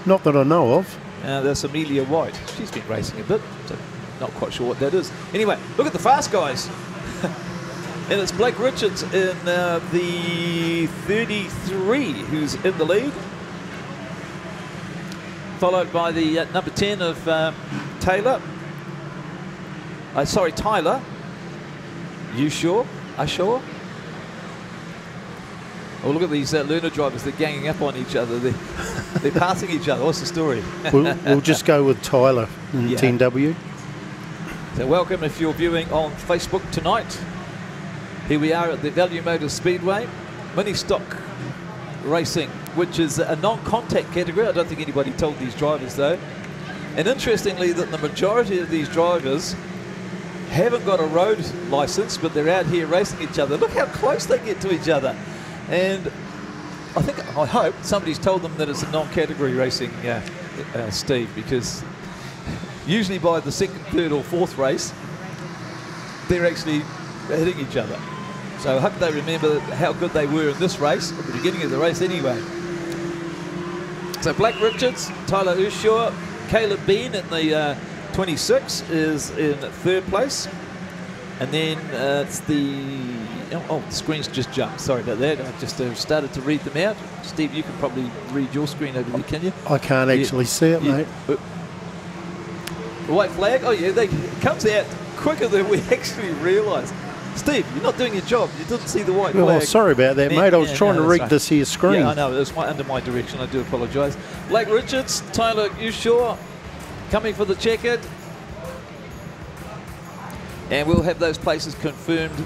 Not that I know of. That's Amelia White. She's been racing a bit, so not quite sure what that is. Anyway, look at the fast guys. And it's Blake Richards in the 33 who's in the lead. Followed by the number 10 of Tyler. You sure? Oh, look at these learner drivers. They're ganging up on each other. They're passing each other. What's the story? We'll just go with Tyler in 10W. So welcome if you're viewing on Facebook tonight. Here we are at the Value Motors Speedway. Mini stock racing, which is a non-contact category. I don't think anybody told these drivers, though. And interestingly, that the majority of these drivers haven't got a road license, but they're out here racing each other. Look how close they get to each other. And I hope somebody's told them that it's a non-category racing, Steve, because usually by the second, third or fourth race, they're actually hitting each other. So I hope they remember how good they were in this race, at the beginning of the race anyway. So Blake Richards, Tyler Urshaw, Caleb Bean in the 26 is in third place. And then it's the... Oh, the screen's just jumped. Sorry about that. I just started to read them out. Steve, you can probably read your screen over there, can you? I can't actually see it, mate. The white flag. Oh, yeah, it comes out quicker than we actually realised. Steve, you're not doing your job. You didn't see the white flag. Oh, sorry about that, mate. I was trying to read this here screen. Yeah, I know. It was under my direction. I do apologise. Blake Richards, Tyler Urshaw coming for the checkered. And we'll have those places confirmed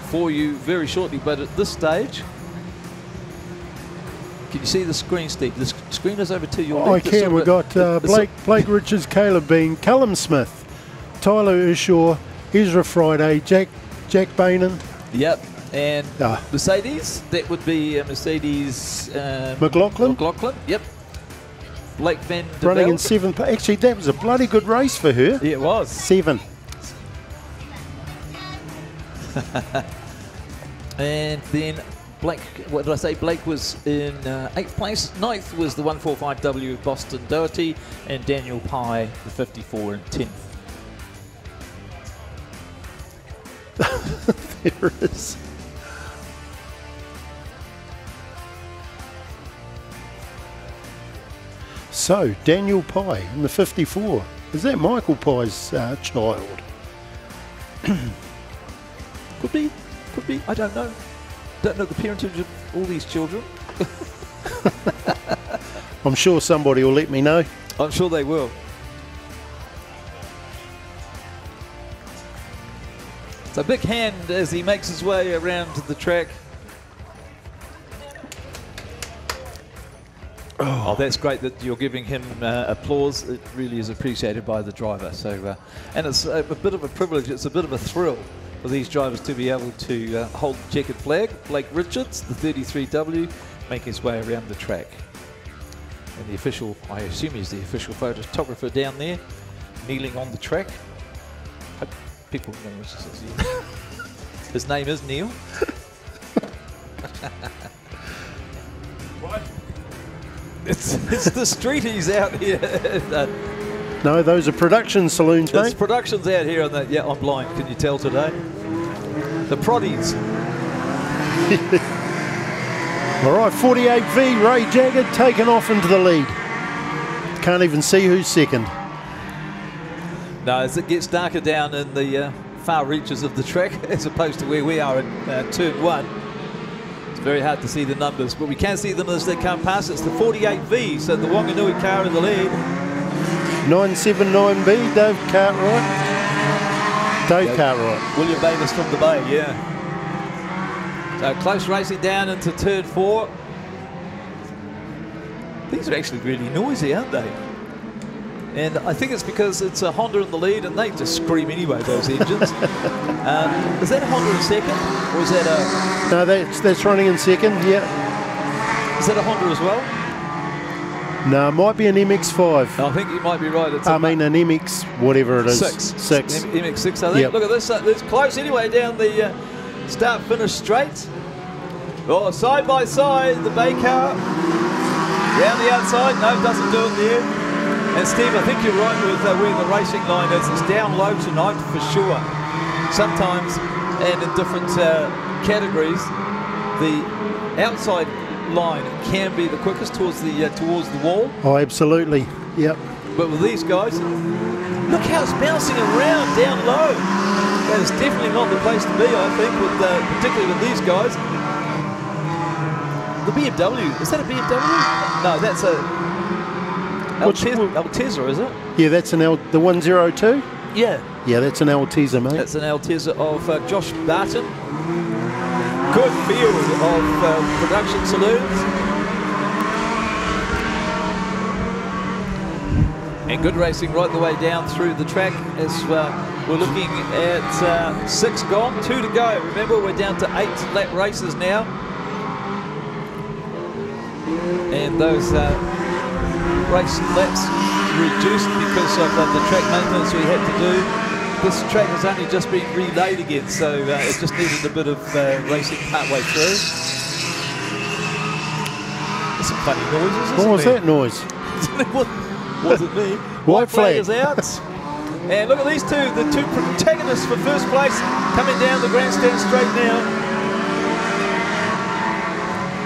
for you very shortly, but at this stage, can you see the screen, Steve? The screen is over to your left. I can. We've got Blake Richards, Caleb Bean, Callum Smith, Tyler Urshaw, Ezra Friday, Jack Bainan. Yep, and Mercedes, that would be Mercedes McLaughlin. Yep. Blake Van Der running in Velde. 7th. Actually, that was a bloody good race for her. Yeah, it was. 7. And then Blake, what did I say? Blake was in 8th place. 9th was the 145W of Boston Doherty, and Daniel Pye, the 54, in 10th. There it is. So, Daniel Pye in the 54. Is that Michael Pye's child? Could be. I don't know. Don't know the parentage of all these children. I'm sure somebody will let me know. I'm sure they will. So big hand as he makes his way around the track. Oh, that's great that you're giving him applause. It really is appreciated by the driver. So, and it's a bit of a privilege. It's a bit of a thrill for these drivers to be able to hold the checkered flag. Blake Richards, the 33W, making his way around the track. And the official, I assume he's the official photographer down there, kneeling on the track. Hope people know his name is Neil. What? It's the streeties out here. No, those are production saloons, There's mate. productions out here on that. Yeah, I'm blind. Can you tell today? The Proddies. All right, 48V, Ray Jagged taken off into the lead. Can't even see who's second. No, as it gets darker down in the far reaches of the track, as opposed to where we are in turn 1, it's very hard to see the numbers, but we can see them as they come past. It's the 48V, so the Wanganui car in the lead. 979B, Dave Cartwright. Dave Cartwright. William Davis from the Bay, yeah. So close racing down into turn 4. These are actually really noisy, aren't they? And I think it's because it's a Honda in the lead and they just scream anyway, those engines. Is that a Honda in second? Or is that a... No, that's running in second, yeah. Is that a Honda as well? No, it might be an MX-5. I think you might be right. It's an MX, whatever it is. Six. MX-6, I think. Yep. Look at this. It's close anyway down the start-finish straight. Oh, side by side, the Bay car. Down the outside. No, doesn't do it there. And Steve, I think you're right with where the racing line is. It's down low tonight for sure. Sometimes, and in different categories, the outside line can be the quickest towards the wall. Oh, absolutely. Yep. But with these guys, look how it's bouncing around down low. That is definitely not the place to be, I think, with particularly with these guys. The BMW, is that a BMW? No, that's a Altezza, is it? Yeah, that's the 102? Yeah. Yeah, that's an Altezza, mate. That's an Altezza of Josh Barton. Good field of production saloons. And good racing right the way down through the track as we're looking at 6 gone, 2 to go. Remember, we're down to 8 lap races now. And those race laps reduced because of the track maintenance we had to do. This track has only just been relayed again, so it just needed a bit of racing partway through. There's some funny noises, What was that noise? Wasn't me. White flag is out. And look at these two, the two protagonists for first place coming down the grandstand straight now.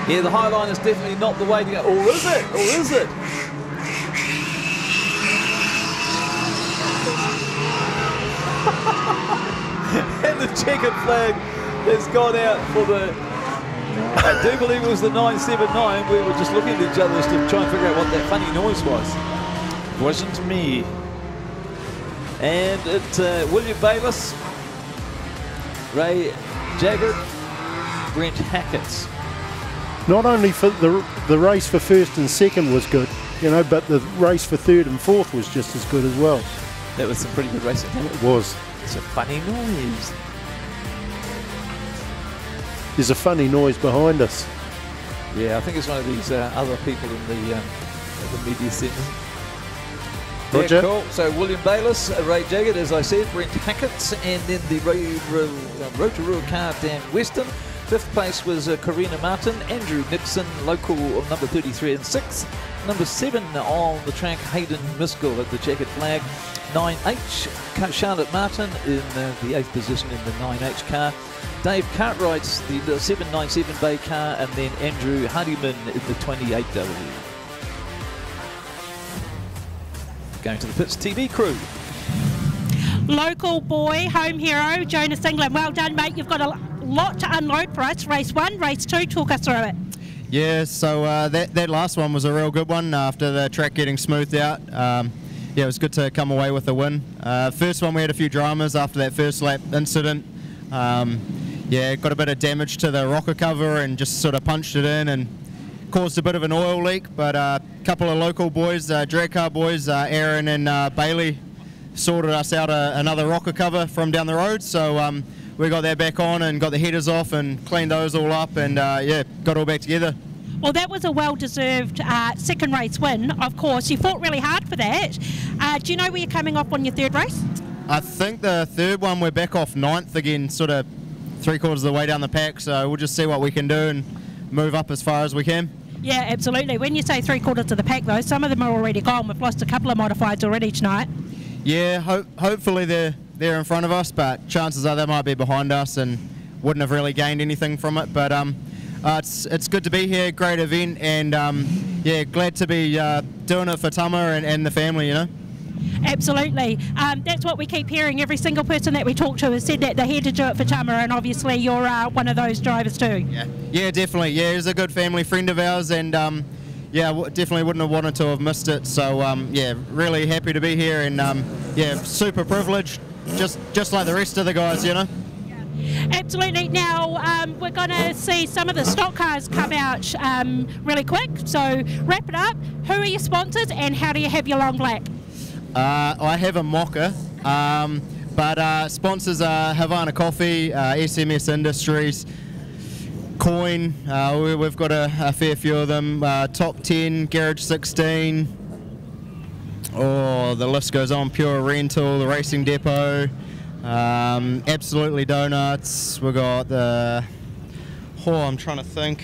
Yeah, the high line is definitely not the way to go. Or is it? Or is it? And the checkered flag has gone out for the... I do believe it was the 979. We were just looking at each other to try and figure out what that funny noise was. It wasn't me. And it's William Bayliss, Ray Jagged, Brent Hackett. Not only for the race for first and second was good, you know, but the race for third and fourth was just as good as well. That was some pretty good racing. It was. It's a funny noise. There's a funny noise behind us. Yeah, I think it's one of these other people in the media centre. Roger. Yeah, cool. So William Bayliss, Ray Jagged, as I said, Brent Hackett, and then the Rotorua car, Dan Weston. 5th place was Karina Martin, Andrew Nixon, local number 33 and 6th. Number 7 on the track, Hayden Miskell at the checkered flag. 9H, Charlotte Martin in the 8th position in the 9H car. Dave Cartwright's the 797 Bay car, and then Andrew Hardiman in the 28W. Going to the pits, TV crew. Local boy, home hero, Jonas England. Well done, mate. You've got a lot to unload for us. Race 1, race 2, talk us through it. Yeah, so that last one was a real good one after the track getting smoothed out. Yeah, it was good to come away with a win. First one we had a few dramas after that first lap incident. Yeah, got a bit of damage to the rocker cover and just sort of punched it in and caused a bit of an oil leak, but a couple of local boys, drag car boys, Aaron and Bailey, sorted us out another rocker cover from down the road, so we got that back on and got the headers off and cleaned those all up and yeah, got all back together. Well, that was a well-deserved second race win, of course. You fought really hard for that. Do you know where you're coming off on your third race? I think the third one we're back off 9th again, sort of 3/4 of the way down the pack, so we'll just see what we can do and move up as far as we can. Yeah, absolutely. When you say 3/4 of the pack, though, some of them are already gone. We've lost a couple of modifieds already tonight. Yeah, hopefully they're in front of us, but chances are they might be behind us and wouldn't have really gained anything from it. But it's good to be here, great event, and yeah, glad to be doing it for Tama and the family, you know. Absolutely. That's what we keep hearing. Every single person that we talk to has said that they're here to do it for Tama, and obviously you're one of those drivers too. Yeah, definitely. Yeah, he's a good family friend of ours, and yeah, definitely wouldn't have wanted to have missed it. So yeah, really happy to be here, and yeah, super privileged, just like the rest of the guys, you know. Absolutely. Now we're going to see some of the stock cars come out really quick. So wrap it up. Who are your sponsors, and how do you have your long black? I have a mocha, but sponsors are Havana Coffee, SMS Industries, Coin, we've got a fair few of them, Top 10, Garage 16, oh, the list goes on, Pure Rental, the Racing Depot, Absolutely Donuts, we've got the, I'm trying to think.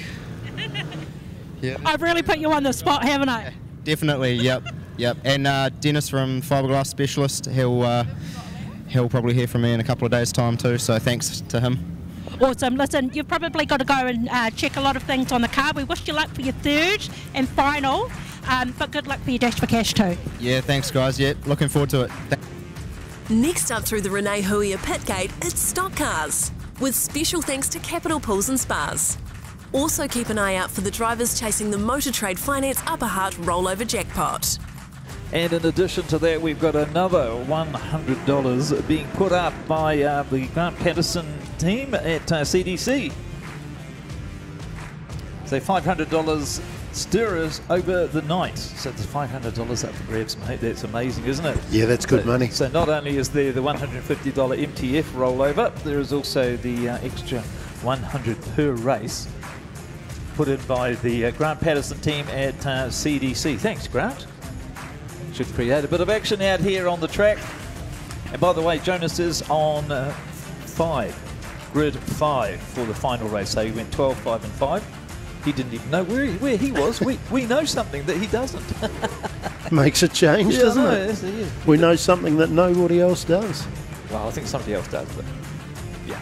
Yeah. I've really put you on the spot, haven't I? Definitely, yep. Yep, and Dennis from Fiberglass Specialist, he'll probably hear from me in a couple of days' time too, so thanks to him. Awesome. Listen, you've probably got to go and check a lot of things on the car. We wish you luck for your third and final, but good luck for your Dash for Cash too. Yeah, thanks guys, yeah, looking forward to it. Next up through the Renee Huia pit gate, it's Stock Cars, with special thanks to Capital Pools and Spas. Also keep an eye out for the drivers chasing the Motor Trade Finance Upper Heart rollover jackpot. And in addition to that, we've got another $100 being put up by the Grant Patterson team at CDC. So $500 stirrers over the night. So there's $500 up for grabs, mate. That's amazing, isn't it? Yeah, that's good money. So not only is there the $150 MTF rollover, there is also the extra 100 per race put in by the Grant Patterson team at CDC. Thanks, Grant. Should create a bit of action out here on the track. And by the way, Jonas is on grid 5 for the final race. So he went 12, 5 and 5. He didn't even know where he was. We know something that he doesn't. Makes a change, Yeah, doesn't I know, it? yes, it is. We know something that nobody else does. Well, I think somebody else does, but yeah.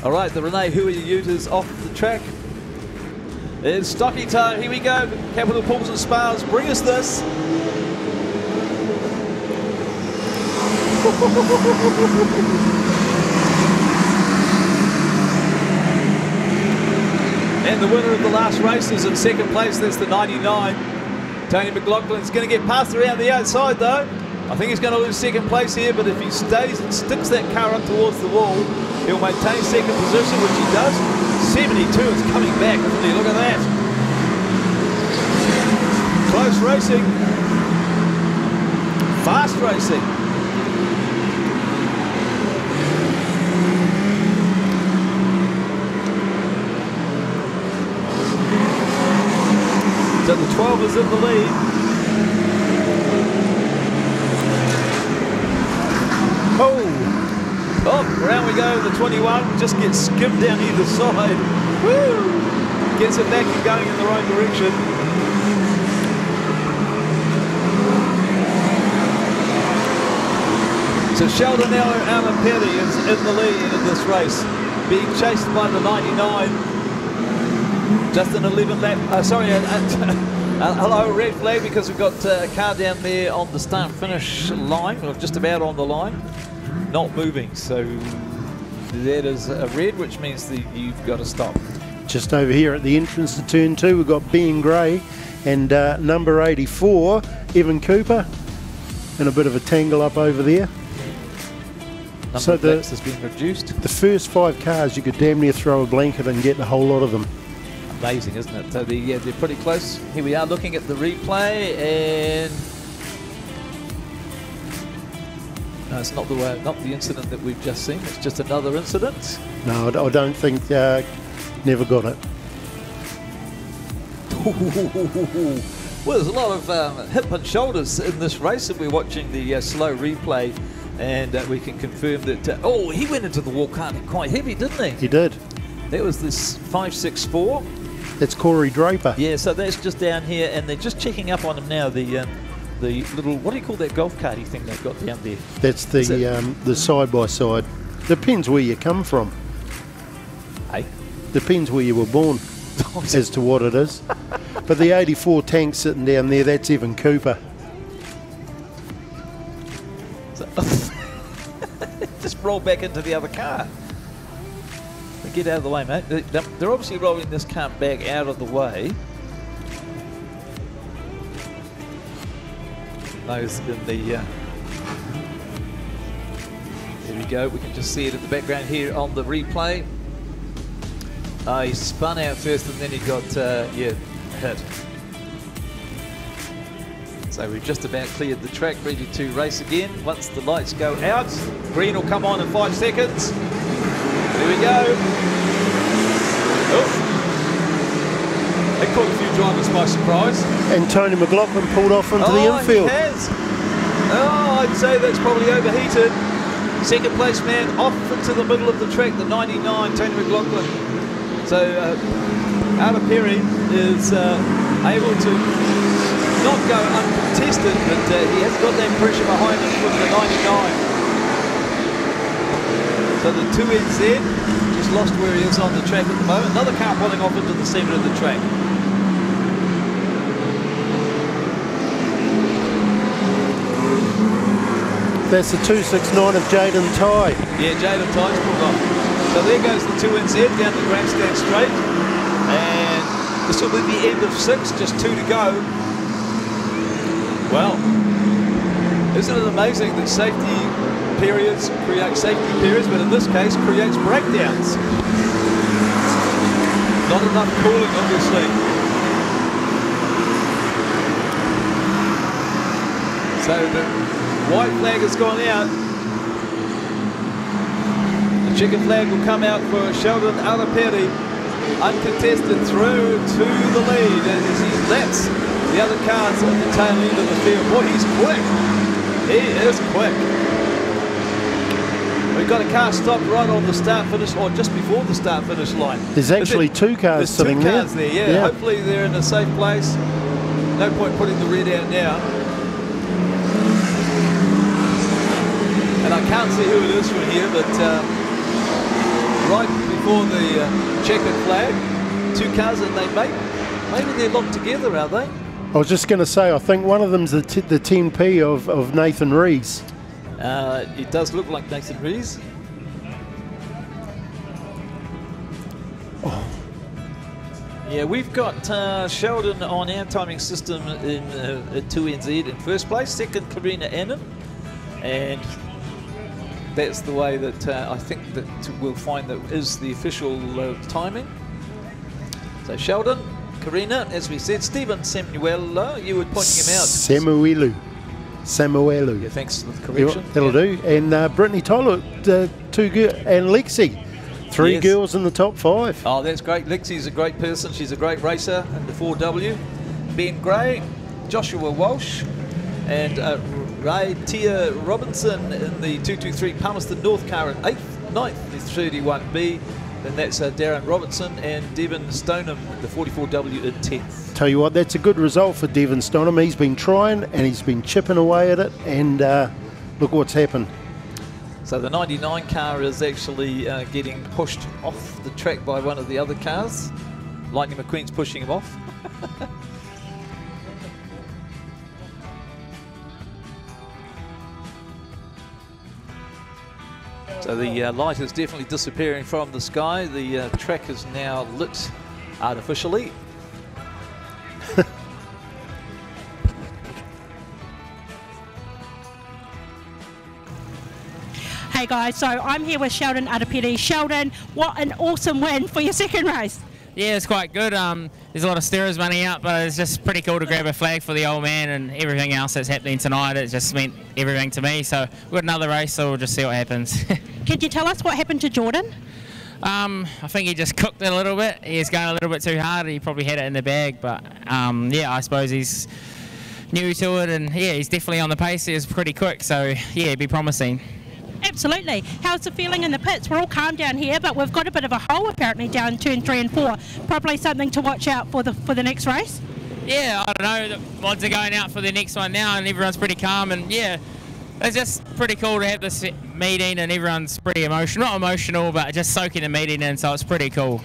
All right, the Renee Huia Ute is off the track. It's stocky time. Here we go. Capital Pools and Spas, bring us this. And the winner of the last race is in second place. That's the 99. Tony McLaughlin's going to get passed around the outside though. I think he's going to lose second place here, but if he stays and sticks that car up towards the wall, he'll maintain second position, which he does. 72 is coming back, isn't he? Look at that. Close racing. Fast racing. So the 12 is in the lead. Oh, around we go. The 21 just gets skimmed down either side. Woo! Gets it back and going in the right direction. So Sheldon Alan Petty is in the lead in this race, being chased by the 99. Just an 11 lap, hello, red flag, because we've got a car down there on the start-finish line, or just about on the line, not moving. So that is a red, which means that you've got to stop. Just over here at the entrance to turn 2, we've got Ben Gray and number 84, Evan Cooper, and a bit of a tangle up over there. Number of laps has been reduced. The first 5 cars, you could damn near throw a blanket and get a whole lot of them. Amazing, isn't it? So they're pretty close. Here we are looking at the replay, and no, it's not the incident that we've just seen. It's just another incident. No, I don't think never got it. Well, there's a lot of hip and shoulders in this race, and we're watching the slow replay, and we can confirm that. Oh, he went into the walk quite heavy, didn't he? He did. That was this 564. That's Corey Draper. Yeah, so that's just down here, and they're just checking up on him now. The little, what do you call that golf carty thing they've got down there? That's the side by side. Depends where you come from. Hey. Depends where you were born as to what it is. But the 84 tank sitting down there, that's Evan Cooper. Just roll back into the other car. Get out of the way, mate. They're obviously rolling this car back out of the way. Those in the... there we go. We can just see it in the background here on the replay. He spun out first and then he got, hit. So we've just about cleared the track, ready to race again. Once the lights go out, green will come on in 5 seconds. There we go. Oh. They caught a few drivers by surprise. And Tony McLaughlin pulled off into the infield. He has. Oh, I'd say that's probably overheated. Second place man off into the middle of the track, the 99, Tony McLaughlin. So Ala Perry is able to not go uncontested, but he has got that pressure behind him with the 99. So the 2NZ just lost where he is on the track at the moment. Another car pulling off into the centre of the track. That's the 269 of Jaden Ty. Yeah, Jaden Ty's pulled off. So there goes the 2NZ down the grandstand straight. And this will be the end of 6, just 2 to go. Well, isn't it amazing that safety periods create safety periods, but in this case creates breakdowns. Not enough cooling, obviously. So the white flag has gone out. The chicken flag will come out for Sheldon Alaperi, uncontested through to the lead as he lets the other cars at the tail end of the field. Boy, he's quick. He is quick. We've got a car stopped right on the start-finish, or just before the start-finish line. There's actually 2 cars sitting there. There's 2 cars there, yeah. Hopefully they're in a safe place. No point putting the red out now. And I can't see who it is from here, but right before the checkered flag, 2 cars, and maybe they're locked together, are they? I was just going to say, I think one of them's the 10P of Nathan Rees. It does look like Nathan Rees. Oh. Yeah, we've got Sheldon on our timing system in 2NZ in first place, second Karina Annan, and that's the way that I think that we'll find that is the official timing. So Sheldon, Karina, as we said, Stephen Samuel, you were pointing him out. Samuelu. Yeah, thanks for the correction. That'll do. And Brittany Tyler, 2 girls, and Lexi, 3 girls in the top 5. Oh, that's great. Lexi's a great person. She's a great racer in the 4W. Ben Gray, Joshua Walsh, and Ray Tia Robinson in the 223 Palmerston North car in 8th, 9th, the 31B. Then that's Darren Robertson and Devon Stoneham, the 44W in 10th. Tell you what, that's a good result for Devon Stoneham. He's been trying and he's been chipping away at it, and look what's happened. So the 99 car is actually getting pushed off the track by one of the other cars. Lightning McQueen's pushing him off. So the light is definitely disappearing from the sky. The track is now lit artificially. Hey guys, so I'm here with Sheldon Adapeti. Sheldon, what an awesome win for your second race. Yeah, it's quite good. There's a lot of steerers running out, but it's just pretty cool to grab a flag for the old man, and everything else that's happening tonight, it just meant everything to me. So we've got another race, so we'll just see what happens. Could you tell us what happened to Jordan? I think he just cooked it a little bit. He was going a little bit too hard. He probably had it in the bag, but yeah, I suppose he's new to it, and yeah, he's definitely on the pace. He was pretty quick, so yeah, it'd be promising. Absolutely. How's the feeling in the pits? We're all calm down here, but we've got a bit of a hole apparently down turn 3 and 4. Probably something to watch out for the next race. Yeah, I don't know. The mods are going out for the next one now, and everyone's pretty calm, and yeah, it's just pretty cool to have this meeting, and everyone's pretty emotional. Not emotional, but just soaking the meeting in, so it's pretty cool.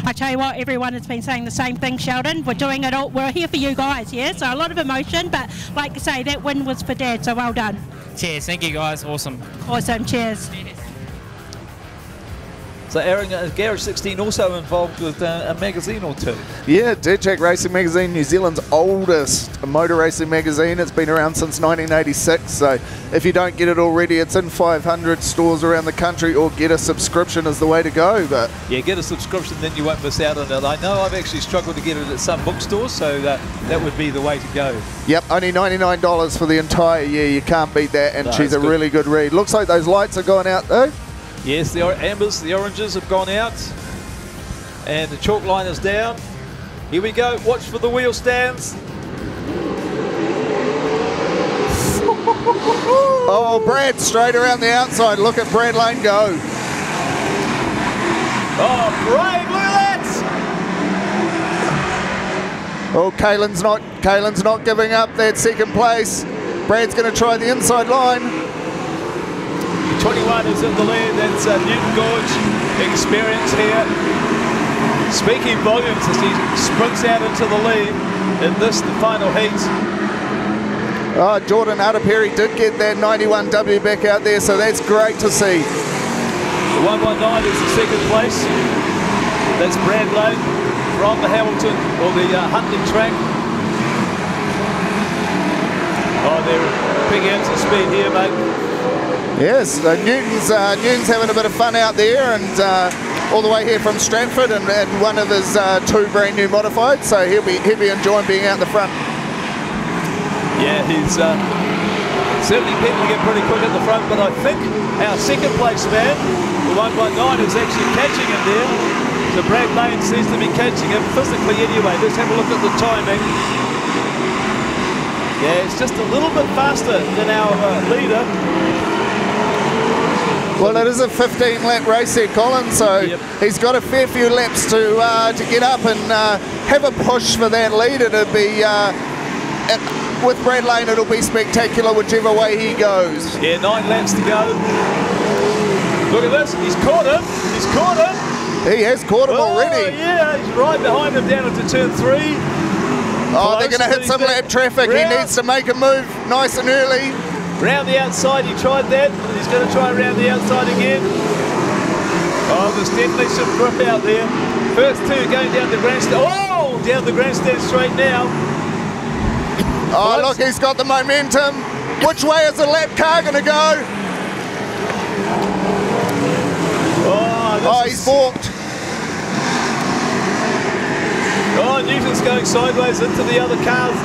I tell you what, everyone has been saying the same thing, Sheldon. We're doing it all. We're here for you guys, yeah? So a lot of emotion, but like I say, that win was for Dad, so well done. Cheers. Thank you, guys. Awesome. Awesome. Cheers. So Aaron, Garage 16 also involved with a magazine or two. Yeah, Dirt Track Racing Magazine, New Zealand's oldest motor racing magazine. It's been around since 1986, so if you don't get it already, it's in 500 stores around the country, or get a subscription is the way to go. But yeah, get a subscription, then you won't miss out on it. I know I've actually struggled to get it at some bookstores, so that would be the way to go. Yep, only $99 for the entire year. You can't beat that, and she's a really good read. Looks like those lights are going out though. Yes, the ambers, the oranges have gone out, and the chalk line is down. Here we go, watch for the wheel stands. Oh, Brad straight around the outside. Look at Brad Lane go. Oh, brave, look at that! Oh, Kaylin's not giving up that second place. Brad's going to try the inside line. 21 is in the lead, that's Newton Gorge experience here. Speaking volumes as he sprints out into the lead in this, the final heat. Oh, Jordan Araperi did get that 91W back out there, so that's great to see. The 119 is the second place. That's Brad Lane from the Hamilton, or the Huntley track. Oh, they're picking out some speed here, mate. Yes, Newton's having a bit of fun out there, and all the way here from Stratford, and one of his two brand new modifieds, so he'll be enjoying being out the front. Yeah, he's certainly pedaling it pretty quick at the front, but I think our second place man, the 119, is actually catching him there. So Brad Lane seems to be catching him physically anyway. Let's have a look at the timing. Yeah, it's just a little bit faster than our leader. Well, it is a 15-lap race here, Colin, so he's got a fair few laps to get up and have a push for that lead. It'll be, with Brad Lane, it'll be spectacular whichever way he goes. Yeah, 9 laps to go. Look at this, he's caught him, He has caught him already. Yeah, he's right behind him down into turn 3. Oh, they're going to hit some lap traffic. He needs to make a move nice and early. Round the outside, he tried that. He's going to try around the outside again. Oh, there's definitely some grip out there. First two going down the grandstand. Oh, down the grandstand straight now. Oh, look, he's got the momentum. Which way is the lap car going to go? Oh, he's balked. Oh, Newton's going sideways into the other cars,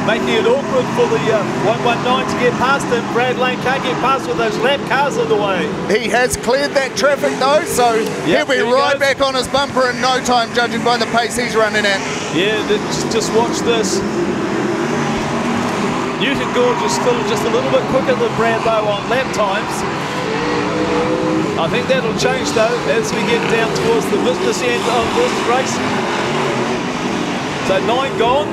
making it awkward for the 119 to get past him. Brad Lane can't get past with those lap cars in the way. He has cleared that traffic though, so he'll be right back on his bumper in no time, judging by the pace he's running at. Yeah, just watch this. Newton Gorge is still just a little bit quicker than Brambo on lap times. I think that'll change though as we get down towards the business end of this race. So 9 gone.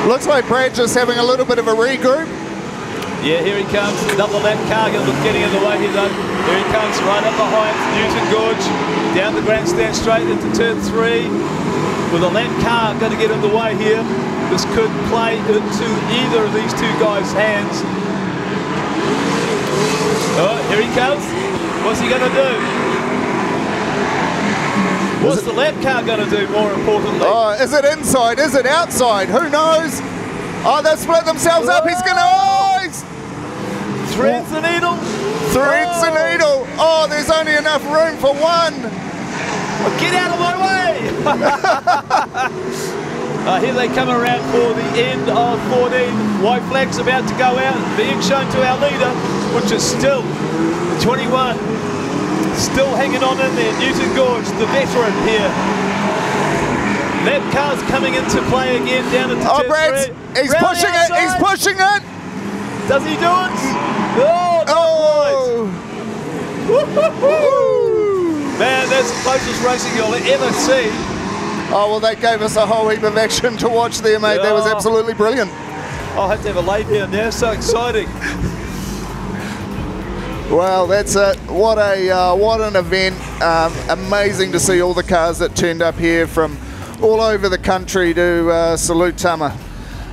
Looks like Brad's just having a little bit of a regroup. Yeah, here he comes. Another lap car getting in the way here though. Here he comes right up behind Newton Gorge. Down the grandstand straight into turn 3. With a lap car going to get in the way here. This could play into either of these two guys' hands. Oh, here he comes. What's he going to do? What's the lap car going to do, more importantly? Oh, is it inside? Is it outside? Who knows? Oh, they've split themselves up. He's going to... Oh, he's... Threads the needle. Threads the needle. Oh, there's only enough room for one. Well, get out of my way. Here they come around for the end of 14. White flag's about to go out, being shown to our leader, which is still 21. Still hanging on in there, Newton Gorge, the veteran here. That car's coming into play again down into turn Brad, three. he's Round pushing the outside. it, he's pushing it. Does he do it? Oh, not Man, that's the closest racing you'll ever see. Oh, well, that gave us a whole heap of action to watch there, mate. That was absolutely brilliant. I'll have to have a lay down now, so exciting. Well, that's it. What an event. Amazing to see all the cars that turned up here from all over the country to salute Tama.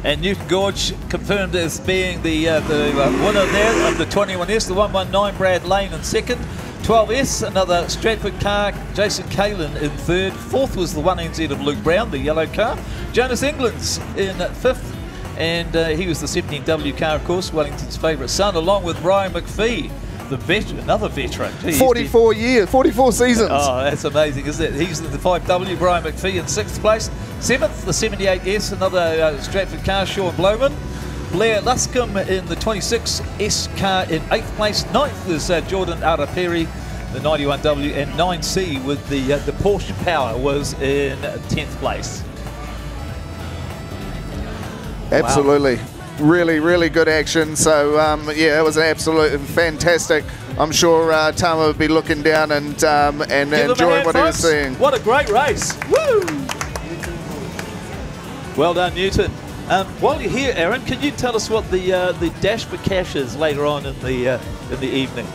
And Newton Gorge confirmed as being the winner there of the 21S, the 119 Brad Lane in second. 12S, another Stratford car, Jason Kalin in third. Fourth was the 1NZ of Luke Brown, the yellow car. Jonas England's in fifth, and he was the 17W car, of course, Wellington's favourite son, along with Brian McPhee, the veteran, another veteran. Gee, 44 years, 44 seasons. Oh, that's amazing, isn't it? He's in the 5W, Brian McPhee in sixth place. Seventh, the 78S, another Stratford car, Sean Blowman. Blair Luscombe in the 26S car in 8th place. 9th is Jordan Araperi, the 91W, and 9C with the Porsche Power was in 10th place. Absolutely. Wow. Really, really good action. So, yeah, it was an absolute fantastic. I'm sure Tama would be looking down and enjoying what he was seeing. What a great race. Woo! Well done, Newton. While you're here, Aaron, can you tell us what the dash for cash is later on in the evening?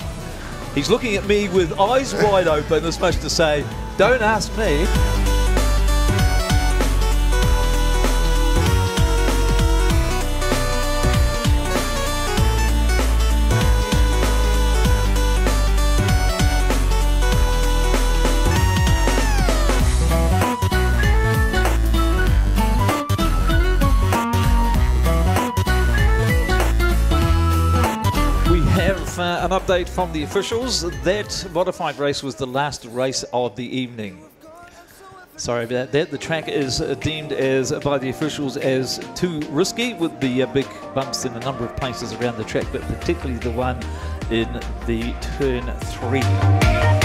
He's looking at me with eyes wide open, as much to say, "Don't ask me." An update from the officials. That modified race was the last race of the evening. Sorry about that. The track is deemed as by the officials as too risky, with the big bumps in a number of places around the track, but particularly the one in the turn 3.